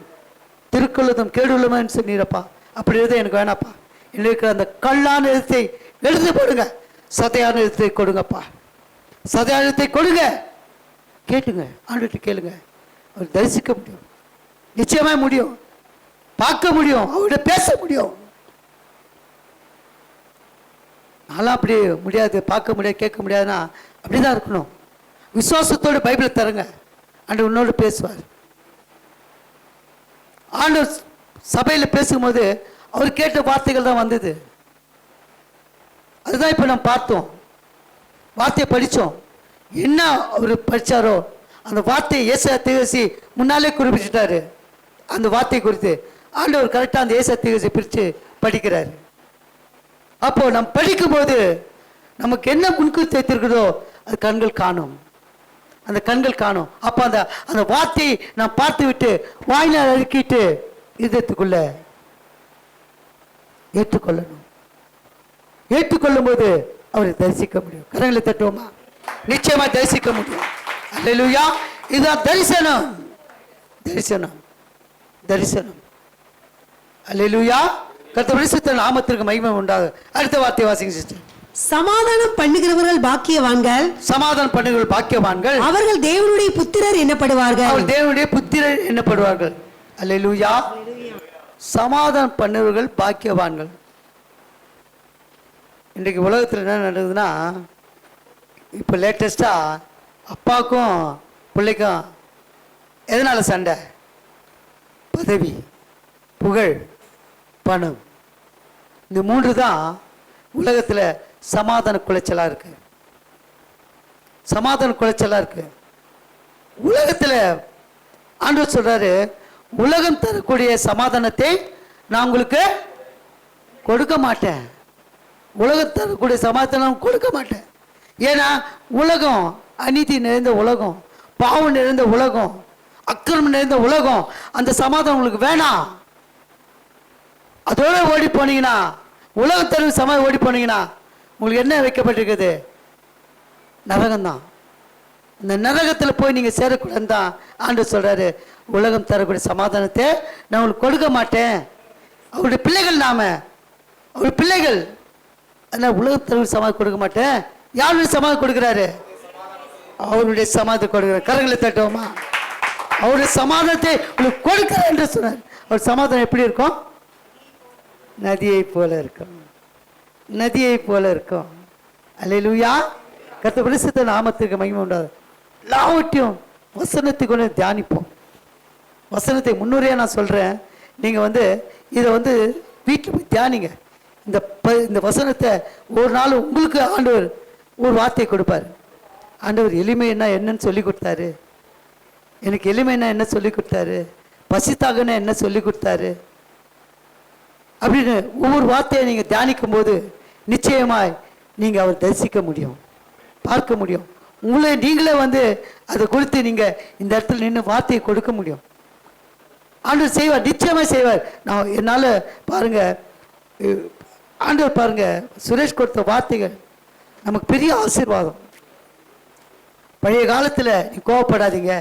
திருக்குள்ளதும் கேடுள்ளதும் சொன்னீரப்பா. அப்படி இருதயம் எனக்கு வேணாப்பா. இருக்கிற அந்த கல்லான எழுத்தை எழுதி போடுங்க, சதையான எழுத்தை கொடுங்கப்பா, சதையான எழுத்தை கொடுங்க. கேட்டுங்க, ஆண்டுகிட்ட கேளுங்க. அவர் தரிசிக்க முடியும், நிச்சயமா முடியும். பார்க்க முடியும், அவர்கிட்ட பேச முடியும். நான்லாம் அப்படி முடியாது, பார்க்க முடியாது, கேட்க முடியாதுன்னா அப்படிதான் இருக்கணும். விசுவாசத்தோடு பைபிளை தருங்க, ஆண்டு உன்னோடு பேசுவார். ஆண்டு சபையில் பேசும்போது அவர் கேட்ட வார்த்தைகள் தான் வந்தது. அதுதான் இப்போ நம்ம பார்த்தோம், வார்த்தையை படித்தோம். என்ன அவர் படித்தாரோ அந்த வார்த்தையை ஏசாயா தீர்க்கதரிசி முன்னாலே குறிப்பிட்டாரு. அந்த வார்த்தை குறித்து ஆண்டவர் கரெக்டாக அந்த ஏசாயா தீர்க்கதரிசி பிரித்து படிக்கிறார். அப்போ நம்ம படிக்கும்போது நமக்கு என்ன முன்கூட்டி வைத்திருக்கிறதோ அது கண்கள் காணும், அந்த கண்கள் காணும். அப்போ அந்த வார்த்தையை நான் பார்த்து விட்டு வாயினால் அழுக்கிட்டு இதயத்துக்குள்ள ஏற்றுக்கொள்ளணும். ஏற்றுக்கொள்ளும் போது அவரை தரிசிக்க முடியும். கரங்களை தட்டுவோமா? நிச்சயமா தரிசிக்க முடியும். அல்லேலூயா. இதுதான் தரிசனம், தரிசனம், தரிசனம். அல்லேலூயா. கர்த்தர் பரிசுத்த நாமத்திற்கு மகிமை உண்டாக. அடுத்த வார்த்தை வாசிங்க சிஸ்டர். சமாதானம் பண்ணுகிறவர்கள் பாக்கியவான்கள், சமாதானம் பண்ணுகிறவர்கள் பாக்கியவான்கள், அவர்கள் தேவனுடைய புத்திரர் என்னப்படுவார்கள். அவர்கள் தேவனுடைய புத்திரர் என்னப்படுவார்கள். அல்லேலூயா. சமாதானம் பண்ணுகிறவர்கள் பாக்கியவான்கள். இன்றைக்கு உலகத்தில் என்ன நடக்குதுன்னா, இப்போ லேட்டஸ்டாக அப்பாவுக்கும் பிள்ளைக்கும் எதனால் சண்டை? பதவி, புகழ், பணம். இந்த மூன்று தான் உலகத்தில் சமாதான குலைச்சலாக இருக்கு, சமாதான குலைச்சலாக இருக்கு உலகத்தில். ஆண்டவர் சொல்றாரு, உலகம் தரக்கூடிய சமாதானத்தை நான் உங்களுக்கு கொடுக்க மாட்டேன். உலகம் தரக்கூடிய சமாதானம் கொடுக்க மாட்டேன். ஏன்னா உலகம் அநீதி நிறைந்த உலகம், பாவம் நிறைந்த உலகம், அக்கிரமம் நிறைந்த உலகம். அந்த சமாதானம் உங்களுக்கு வேணாம். அதோட ஓடி போனீங்கன்னா, உலகம் தரும் சமாதானம் ஓடி போனீங்கன்னா உங்களுக்கு என்ன வைக்கப்பட்டிருக்குது? நரகம்தான். இந்த நரகத்தில் போய் நீங்கள் சேரக்கூடாது தான் ஆண்டவர் சொல்கிறாரு. உலகம் தரக்கூடிய சமாதானத்தை நான் உங்களுக்கு கொடுக்க மாட்டேன். அவருடைய பிள்ளைகள் நாம, அவருடைய பிள்ளைகள். அதனால் உலகத்தில் சமாதானம் கொடுக்க மாட்டேன். யாருடைய சமாதானம் கொடுக்குறாரு? அவருடைய சமாதானம் கொடுக்குறாரு. கரங்களை தட்டுவோமா? அவருடைய சமாதானத்தை உங்களுக்கு கொடுக்கிறார் என்று சொன்னார். அவர் சமாதானம் எப்படி இருக்கும்? நதியை போல இருக்கும். நதியை போல இருக்கும். அல்லேலூயா. கர்த்தர் பரிசுத்த நாமத்துக்கு மகிமை உண்டாது. எல்லாவற்றையும் வசனத்தை கொண்டு தியானிப்போம். வசனத்தை முன்னுரையாக நான் சொல்கிறேன். நீங்கள் இதை வீட்டில் போய் தியானிங்க. இந்த வசனத்தை ஒரு நாள் உங்களுக்கு ஆண்டவர் ஒரு வார்த்தை கொடுப்பார். ஆண்டவர் எளிமைன்னா என்னன்னு சொல்லி கொடுத்தாரு, எனக்கு எளிமைன்னா என்ன சொல்லி கொடுத்தாரு, பசித்தாகன்னா என்ன சொல்லி கொடுத்தாரு அப்படின்னு ஒவ்வொரு வார்த்தையை நீங்கள் தியானிக்கும் போது நிச்சயமாய் நீங்கள் அவர் தரிசிக்க முடியும், பார்க்க முடியும். உங்களை நீங்களே அதை கொடுத்து நீங்கள் இந்த இடத்துல நின்று வார்த்தையை கொடுக்க முடியும். ஆண்டவர் செய்வார், நிச்சயமாக செய்வார். நான் என்னால் பாருங்கள், ஆண்டவர் பாருங்கள், சுரேஷ் கொடுத்த வார்த்தைகள் நமக்கு பெரிய ஆசீர்வாதம். பழைய காலத்தில் நீ கோபப்படாதீங்க,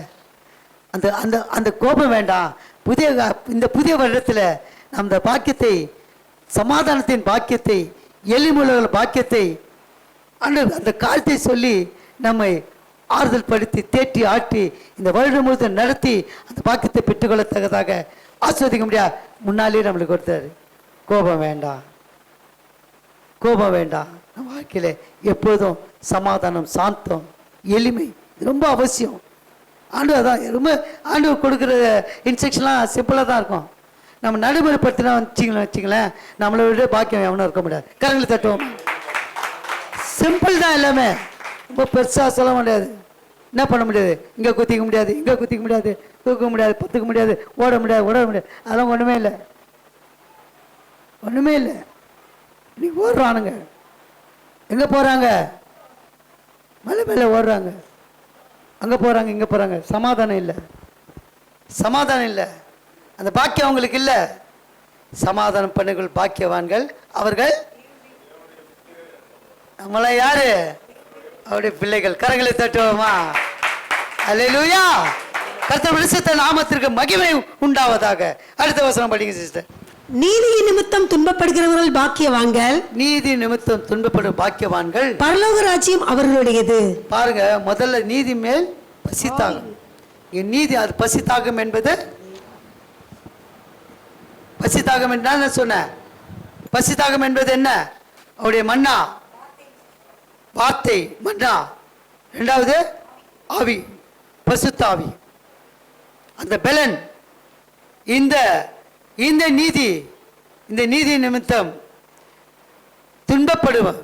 அந்த அந்த அந்த கோபம் வேண்டாம். இந்த புதிய வருடத்தில் நம்ம பாக்கியத்தை, சமாதானத்தின் பாக்கியத்தை, எளிமுள்ள பாக்கியத்தை அந்த காலத்தை சொல்லி நம்மை ஆறுதல் படுத்தி தேற்றி ஆட்டி இந்த வருடம் முழுவதும் நடத்தி அந்த பாக்கியத்தை பெற்றுக்கொள்ளத்தக்கதாக ஆஸ்வதிக்க முடியாது. முன்னாலே நம்மளுக்கு கொடுத்தாரு. கோபம் வேண்டாம், கோபம் வேண்டாம். நம்ம வாழ்க்கையில் எப்போதும் சமாதானம், சாந்தம், எளிமை ரொம்ப அவசியம். ஆண்டவர் தான் ரொம்ப ஆண்டவர் கொடுக்குற இன்ஸ்ட்ரக்ஷன்லாம் சிம்பிளாக தான் இருக்கும். நம்ம நடைமுறைப்படுத்தினா வச்சுங்களேன், நம்மளை விட பாக்கியம் எவனும் இருக்க முடியாது. கரங்களை தட்டுவோம். சிம்பிள் தான் எல்லாமே, ரொம்ப பெருசாக சொல்ல முடியாது. என்ன பண்ண முடியாது? இங்கே குத்திக்க முடியாது, இங்கே குத்திக்க முடியாது, தூக்க முடியாது, பத்துக்க முடியாது, ஓட முடியாது, முடியாது. அதெல்லாம் ஒன்றுமே இல்லை, ஒன்றுமே இல்லை. இன்னைக்கு ஓடுறானுங்க, எங்கே போகிறாங்க? மலை மேலே ஓடுறாங்க, அங்கே போகிறாங்க, இங்கே போகிறாங்க. சமாதானம் இல்லை, சமாதானம் இல்லை. அந்த பாக்கியம் அவங்களுக்கு இல்லை. சமாதானம் பண்ணுங்கள் பாக்கியவான்கள் அவர்கள். நம்மளாம் யாரு? அவருடைய பிள்ளைகள். கரங்களை தட்டுவோமா? அல்லேலூயா. கர்த்தர் பரிசுத்த நாமத்திற்கு மகிமை உண்டாவதாக. அடுத்த வசனம் படிங்க சிஸ்டர். நீதி நிமித்தம் துன்பப்படுகிறவர்கள் பாக்கியவான்கள். நீதி நிமித்தம் துன்பப்படும் பாக்கியவான்கள் பரலோக ராஜ்யம் அவர்களுடையது. பாருங்க, முதல்ல நீதி மேல் பசித்தாகும். நீதி அது பசித்தாகும் என்பது, பசித்தாகம் என்ன சொன்ன? பசித்தாகம் என்பது என்ன? அவருடைய மன்னா, வார்த்தை மன்னா. இரண்டாவது ஆவி, பசுத்த ஆவி, அந்த பெலன். இந்த நீதி, இந்த நீதி நிமித்தம் துன்பப்படுவோம்.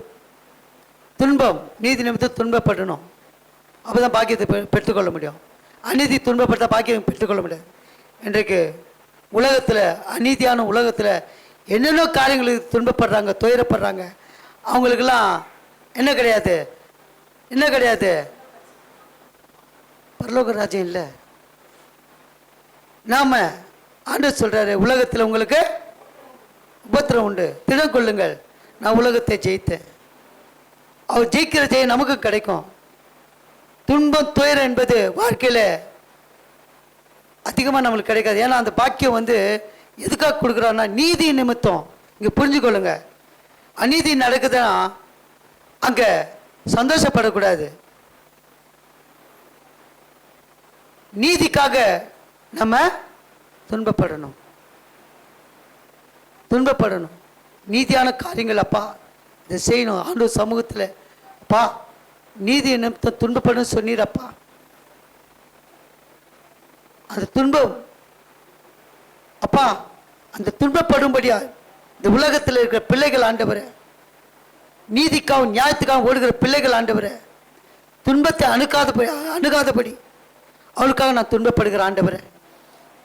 துன்பம், நீதி நிமித்தம் துன்பப்படணும். அப்போதான் பாக்கியத்தை பெற்றுக்கொள்ள முடியும். அநீதி துன்பப்படுத்த பாக்கியம் பெற்றுக்கொள்ள முடியாது. இன்றைக்கு உலகத்தில், அநீதியான உலகத்தில் என்னென்ன காரியங்களுக்கு துன்பப்படுறாங்க, துயரப்படுறாங்க. அவங்களுக்கெல்லாம் என்ன கிடையாது? என்ன கிடையாது? பரலோக ராஜ்யம் இல்லை. நாம ஆண்டவர் சொல்றாரு, உலகத்தில் உங்களுக்கு உபத்திரம் உண்டு, திடம் கொள்ளுங்கள், நான் உலகத்தை ஜெயித்தேன். அவர் ஜெயிக்கிற ஜெயம் நமக்கு கிடைக்கும். துன்பம், துயரம் என்பது வாழ்க்கையில் அதிகமாக நம்மளுக்கு கிடைக்காது. ஏன்னா அந்த பாக்கியம் எதுக்காக கொடுக்குறான்னா நீதி நிமித்தம். இங்கே புரிஞ்சுக்கொள்ளுங்க, அநீதி நடக்குதுன்னா அங்கே சந்தோஷப்படக்கூடாது. நீதிக்காக நம்ம துன்பப்படணும், துன்பப்படணும். நீதியான காரியங்கள் அப்பா இதை செய்யணும். ஆண்டவர் சமூகத்தில் அப்பா நீதி நிமித்தம் துன்பப்படணும் சொன்னீரப்பா. அந்த துன்பம் அப்பா, அந்த துன்பப்படும்படியா இந்த உலகத்தில் இருக்கிற பிள்ளைகள் ஆண்டவரே, நீதிக்காகவும் நியாயத்துக்காகவும் ஓடுகிற பிள்ளைகள் ஆண்டவரே, துன்பத்தை அணுகாதபடி அவளுக்காக நான் துன்பப்படுகிறேன் ஆண்டவரே,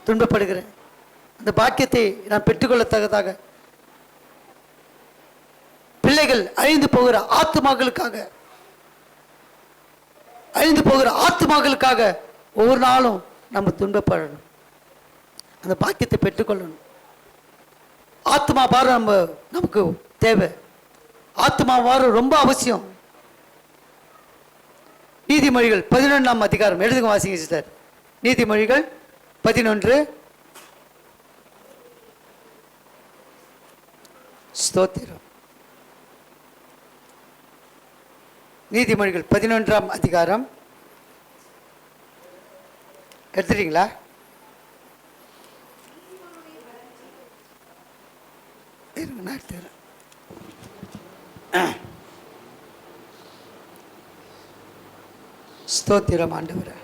துன்பப்படுகிறேன். அந்த பாக்கியத்தை நான் பெற்றுக்கொள்ளத்தக்கதாக பிள்ளைகள் அழிந்து போகிற ஆத்துமாக்களுக்காக ஒவ்வொரு நாளும் நம்ம துன்பப்படணும். அந்த பாக்கியத்தை பெற்றுக்கொள்ளணும். ஆத்மா பாரம் நமக்கு தேவை. ஆத்மா வாரம் ரொம்ப அவசியம். நீதிமொழிகள் 11ஆம் அதிகாரம் எழுதுங்க, வாசிங்க சிஸ்டர். நீதிமொழிகள் 11. ஸ்தோத்திரம். நீதிமொழிகள் 11ஆம் அதிகாரம் எடுத்துட்டீங்களா? நான் எடுத்துக்கிறேன். ஸ்தோத்திரம் ஆண்டவரே.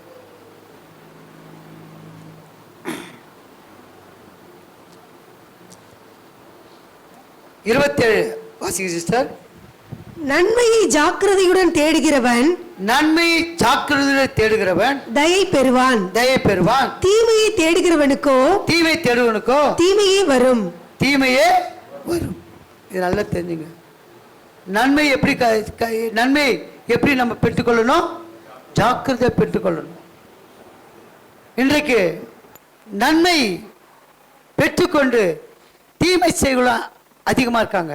இருபத்தேழு வாசிங்க சிஸ்டர். நன்மையை ஜாக்கிரதையுடன் தேடுகிறவன் தயை பெறுவான். தீமையை தேடுகிறவனுக்கோ தீமையே வரும். இது நல்லா தெரிஞ்சுங்க. நன்மை எப்படி நம்ம பெற்றுக்கொள்ளணும்? ஜாக்கிரதை பெற்றுக்கொள்ளணும். இன்றைக்கு நன்மை பெற்றுக்கொண்டு தீமை செய்யலாம் அதிகமாக இருக்காங்க.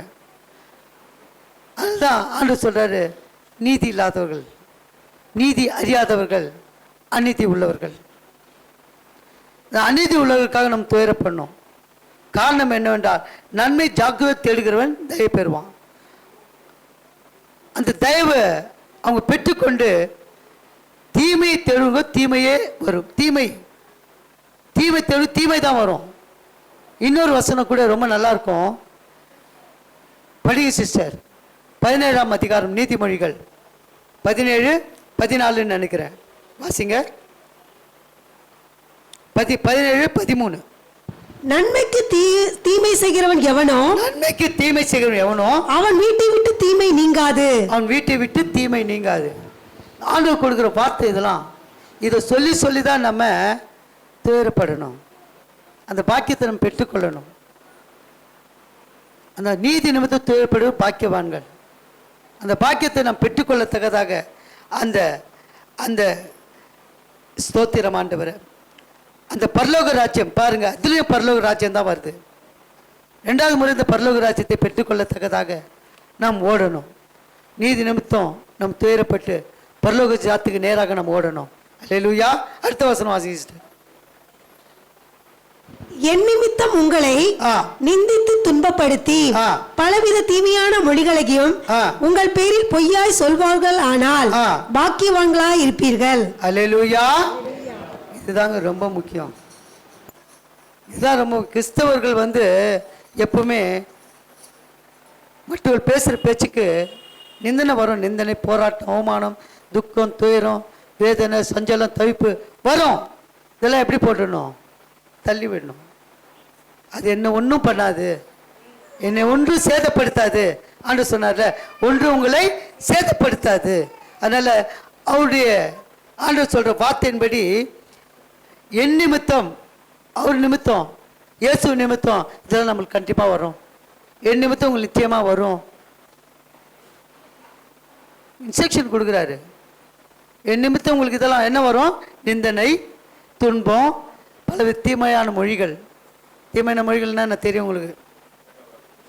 அதுதான் ஆண்டு சொல்றாரு, நீதி இல்லாதவர்கள், நீதி அறியாதவர்கள், அநீதி உள்ளவர்கள். அநீதி உள்ளவர்களுக்காக நம்ம துயரப்படணும். காரணம் என்னவென்றால், நன்மை ஜாக்கிரதை தேடுகிறவன் தயவு பெறுவான். அந்த தயவை அவங்க பெற்றுக்கொண்டு தீமையை தேடுங்க, தீமையே வரும். தீமை தேடு, தீமை தான் வரும். இன்னொரு வசனம் கூட ரொம்ப நல்லா இருக்கும், படிங்க சிஸ்டர். 17ஆம் அதிகாரம் நீதிமொழிகள் 17-14 நினைக்கிறேன், வாசிங்க. 17-13. நன்மைக்கு தீமை செய்கிறவன் எவனோ அவன் வீட்டை விட்டு தீமை நீங்காது. ஆண்டவர் கொடுக்கிற வார்த்தை இதெல்லாம். இதை சொல்லி தான் நம்ம துயரப்படணும். அந்த பாக்கியத்தை நம்ம பெற்றுக்கொள்ளணும். அந்த நீதி நிமித்தம் துயரப்படுவது பாக்கியவான்கள். அந்த பாக்கியத்தை நாம் பெற்றுக்கொள்ளத்தக்கதாக அந்த அந்த ஸ்தோத்திரம் ஆண்டவர். அந்த பரலோக ராஜ்யம் பாருங்க, அதுலேயும் பரலோக ராஜ்யம் தான் வருது. 2வது முறை இந்த பரலோக ராஜ்யத்தை பெற்றுக்கொள்ளத்தக்கதாக நாம் ஓடணும். நீதி நிமித்தம் நம் துயரப்பட்டு பரலோக ஜாத்துக்கு நேராக நாம் ஓடணும். அல்லேலூயா. அடுத்த வசனம் வாசிங்க. என் நிமித்தம் உங்களை நிந்தித்து துன்பப்படுத்தி பலவித தீமையான மொழிகளையும் உங்கள் பேரில் பொய்யாய் சொல்வார்கள், ஆனால் பாக்கியவான்களாய் இருப்பீர்கள். அல்லேலூயா. இதுதாங்க ரொம்ப முக்கியம். இதுதான் ரொம்ப கிறிஸ்தவர்கள் எப்பவுமே மற்றவர்கள் பேசுகிற பேச்சுக்கு நிந்தனை வரும். நிந்தனை, போராட்டம், அவமானம், துக்கம், துயரம், வேதனை, சஞ்சலம், தவிப்பு வரும். இதெல்லாம் எப்படி போட்டுடணும்? தள்ளி விடணும். அது என்ன ஒன்றும் பண்ணாது, என்னை ஒன்றும் சேதப்படுத்தாது. ஆண்டு சொன்னார்ல, ஒன்று உங்களை சேதப்படுத்தாது. அதனால் அவருடைய ஆண்டு சொல்கிற வார்த்தையின்படி என் நிமித்தம், அவர் நிமித்தம், இயேசு நிமித்தம் இதெல்லாம் நம்மளுக்கு கண்டிப்பாக வரும். என் நிமித்தம் உங்களுக்கு நிச்சயமாக வரும். இன்ஸ்ட்ரக்ஷன் கொடுக்குறாரு. என் நிமித்தம் உங்களுக்கு இதெல்லாம் என்ன வரும்? நிந்தனை, துன்பம், பல தீமையான மொழிகள். தீமையான மொழிகள்னா என்ன தெரியும் உங்களுக்கு?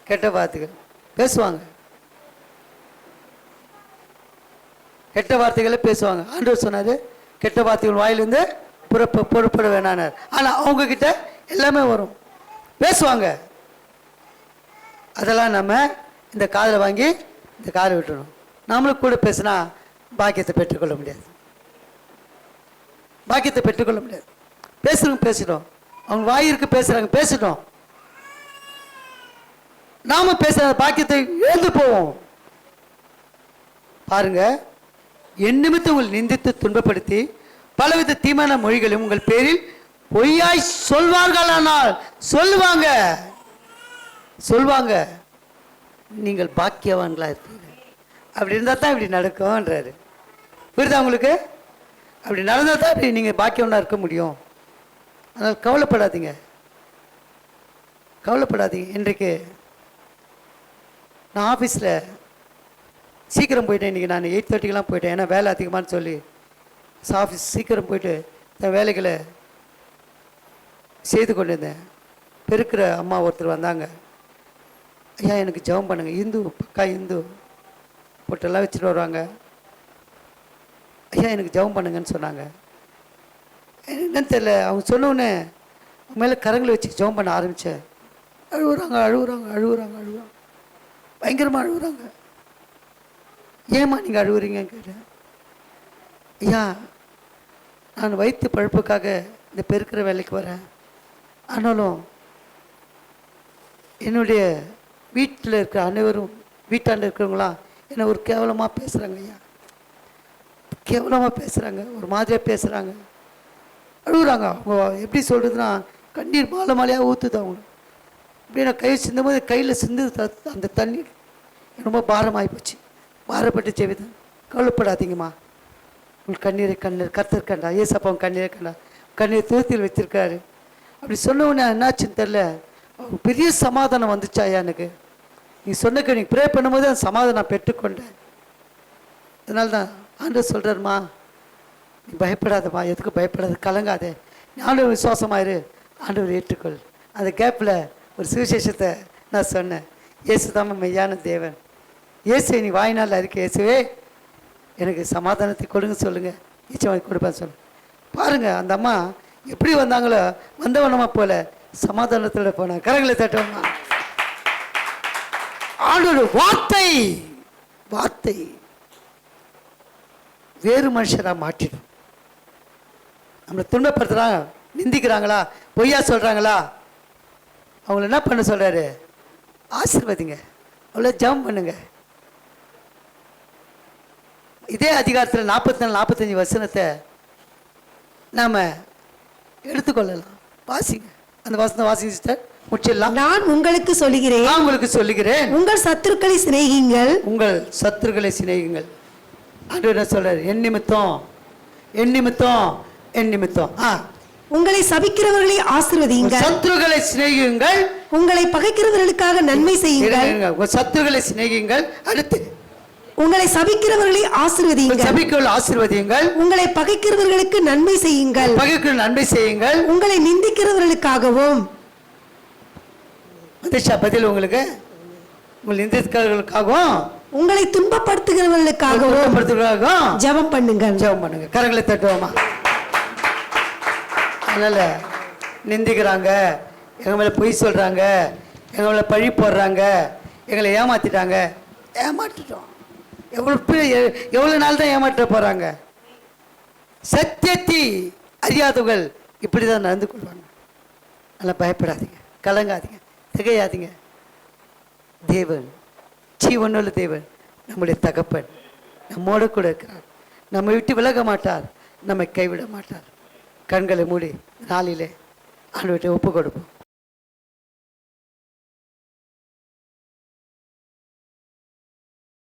கெட்ட வார்த்தைகள் பேசுவாங்க, கெட்ட வார்த்தைகளை பேசுவாங்க. ஆண்டவர் சொன்னார், கெட்ட வார்த்தைகள் வாயிலிருந்து புறப்பட வேணானார். ஆனால் அவங்க கிட்ட எல்லாமே வரும், பேசுவாங்க. அதெல்லாம் நம்ம இந்த காதில் வாங்கி இந்த காதை விட்டுணும். நம்மளுக்கு கூட பேசினா பாக்கியத்தை பெற்றுக்கொள்ள முடியாது. பாக்கியத்தை பெற்றுக்கொள்ள முடியாது. பேசிட்டோம், அவங்க வாயிற்கு பேசுறாங்க, பேசிட்டோம். நாம பேசுற பாக்கியத்தை இழந்து போவோம். பாருங்க, என் நிமித்தம் உங்களை நிந்தித்து துன்பப்படுத்தி பலவித தீமான மொழிகளும் உங்கள் பேரில் பொய்யாய் சொல்வார்களானால், சொல்வாங்க, நீங்கள் பாக்கியவான்களா இருப்பீங்க. அப்படி இருந்தால் தான் இப்படி நடக்கும்ன்றாரு. புரியுதா உங்களுக்கு? அப்படி நடந்தால் தான் இப்படி நீங்கள் பாக்கியவனாக இருக்க முடியும். அதனால் கவலைப்படாதீங்க. இன்றைக்கு நான் ஆஃபீஸில் சீக்கிரம் போயிட்டேன். இன்றைக்கி நான் 8:30 போயிட்டேன். ஏன்னா வேலை அதிகமானு சொல்லி ஆஃபீஸ் சீக்கிரம் போயிட்டு என் வேலைகளை செய்து கொண்டிருந்தேன். பெருக்கிற அம்மா ஒருத்தர் வந்தாங்க. ஐயா எனக்கு ஜெபம் பண்ணுங்க. இந்து, பக்கா இந்து பொட்டெல்லாம் வச்சுட்டு வருவாங்க. ஐயா எனக்கு ஜெபம் பண்ணுங்கன்னு சொன்னாங்க. என்னன்னு தெரியல, அவங்க சொன்னோன்னே அவங்க மேலே கரங்களை வச்சு ஜெபம் பண்ண ஆரம்பித்தேன். அழுகுறாங்க அழுகுறாங்க அழுகுறாங்க அழுகுறாங்க, பயங்கரமாக அழுகுறாங்க. ஏம்மா நீங்கள் அழுகுறீங்கன்னு கேட்டேன். ஐயா நான் வயிற்று பழப்புக்காக இந்த பெருக்கிற வேலைக்கு வரேன், ஆனாலும் என்னுடைய வீட்டில் இருக்கிற அனைவரும், வீட்டாண்ட இருக்கிறவங்களாம் என்னை ஒரு கேவலமாக பேசுகிறாங்க ஐயா, கேவலமாக பேசுகிறாங்க, ஒரு மாதிரியாக பேசுகிறாங்க, அழுகுறாங்க. அவங்க எப்படி சொல்கிறதுனா கண்ணீர் மாலை மாலையாக ஊற்றுது அவங்களுக்கு. இப்படி நான் கை சிந்தும் போது கையில் சிந்து அந்த தண்ணீர் ரொம்ப பாரமாகி போச்சு. பாரப்பட்டு ஜெபித்தேன். கவலைப்படாதீங்கம்மா, உங்கள் கண்ணீரை கண்ணீர் கர்த்தர் கண்டா, ஏசப்பா உங்கள் கண்ணீரை கண்டா, கண்ணீர் தூரத்தில் வச்சுருக்காரு. அப்படி சொன்ன உடனே என்னாச்சுன்னு தெரில, பெரிய சமாதானம் வந்துச்சாயா எனக்கு. நீ சொன்னக்கு நீ ப்ரே பண்ணும்போது அந்த சமாதானம் பெற்றுக்கொண்டேன். அதனால தான் ஆண்டவர் சொல்கிறாருமா, நீ பயப்படாதம்மா, எதுக்கு பயப்படாத, கலங்காதே, ஆண்டவர் விசுவாசமாயிரு, ஆண்டவர் ஏற்றுக்கொள். அந்த கேப்பில் ஒரு சுவிசேஷத்தை நான் சொன்னேன். இயேசு தான் மெய்யான தேவன், இயேசு நீ வாய்நாள் அறிக்கை, இயேசுவே எனக்கு சமாதானத்தை கொடுங்க சொல்லுங்கள், நிச்சயமாக கொடுப்பேன் சொல்லுங்கள். பாருங்கள் அந்த அம்மா எப்படி வந்தாங்களோ வந்தவனமா போல சமாதானத்தோட போனாங்க. கரங்களை தட்டுவோமா. ஆண்டவர் வார்த்தை வார்த்தை வேறு மனுஷராக மாற்றிடும். நம்மளை துன்பப்படுத்துகிறாங்க, நிந்திக்கிறாங்களா, பொய்யா சொல்கிறாங்களா, அவங்கள என்ன பண்ண சொல்கிறாரு, ஆசீர்வதிங்க, அவ்வளோ ஜெபம் பண்ணுங்க. இதே அதிகாரத்தில் 44-45 வசனத்தை நாம் எடுத்துக்கொள்ளலாம். வாசிங்க, அந்த வசனம் வாசிங்க சிஸ்டர், முடிச்சிடலாம். நான் உங்களுக்கு சொல்லுகிறேன், நான் உங்களுக்கு சொல்லுகிறேன், உங்கள் சத்துருக்களை சிநேகியுங்கள், உங்கள் சத்துருக்களை சிநேகியுங்கள். ஆண்டவர் என்ன சொல்றாரு, என் நிமித்தம் என் நிமித்தம் என் நிமித்தம். உங்களை சபிக்கிறவர்களை ஆசீர்வதியுங்கள், சத்துருக்களை சிநேகியுங்கள், உங்களை பகைக்கிறவர்களுக்காக நன்மை செய்யுங்கள், உங்கள் சத்துருக்களை சிநேகியுங்கள். அடுத்து உங்களை சபிக்கிறவர்களை ஆசீர்வதியுங்கள், சபிக்கிறவர்களை ஆசீர்வதியுங்கள், உங்களை பகைக்கிறவர்களுக்கு நன்மை செய்யுங்கள், பகைக்கிறவர்களுக்கு நன்மை செய்யுங்கள், உங்களை நிந்திக்கிறவர்களுக்காகவும். பதில் உங்களுக்கு, உங்கள் நிந்திக்கிறவர்களுக்காகவும், உங்களை துன்பப்படுத்துகிறவர்களுக்காகவும் ஜெபம் பண்ணுங்கள். ஜெபம் பண்ணுங்க. கரங்களை தட்டுவோமா. அதனால நிந்திக்கிறாங்க, எங்க மேல பொய் சொல்றாங்க, எங்க மேல பழி போடுறாங்க, எங்களை ஏமாத்திட்டாங்க, ஏமாற்றிட்டோம். எவ்வளவு நாள் தான் ஏமாற்ற போறாங்க. சத்தியத்தை அறியாதவர்கள் இப்படிதான் நடந்து கொள்வாங்க. அதெல்லாம் பயப்படாதீங்க, கலங்காதீங்க, திகையாதீங்க. தேவன் ஜீவனுள்ள தேவன், நம்முடைய தகப்பன் நம்மோட கூட இருக்கிறார். நம்மை விட்டு விலக மாட்டார், நம்மை கைவிட மாட்டார். கண்களை மூடி நாளிலே ஆண்டவர்கிட்ட ஒப்பு கொடுப்போம்.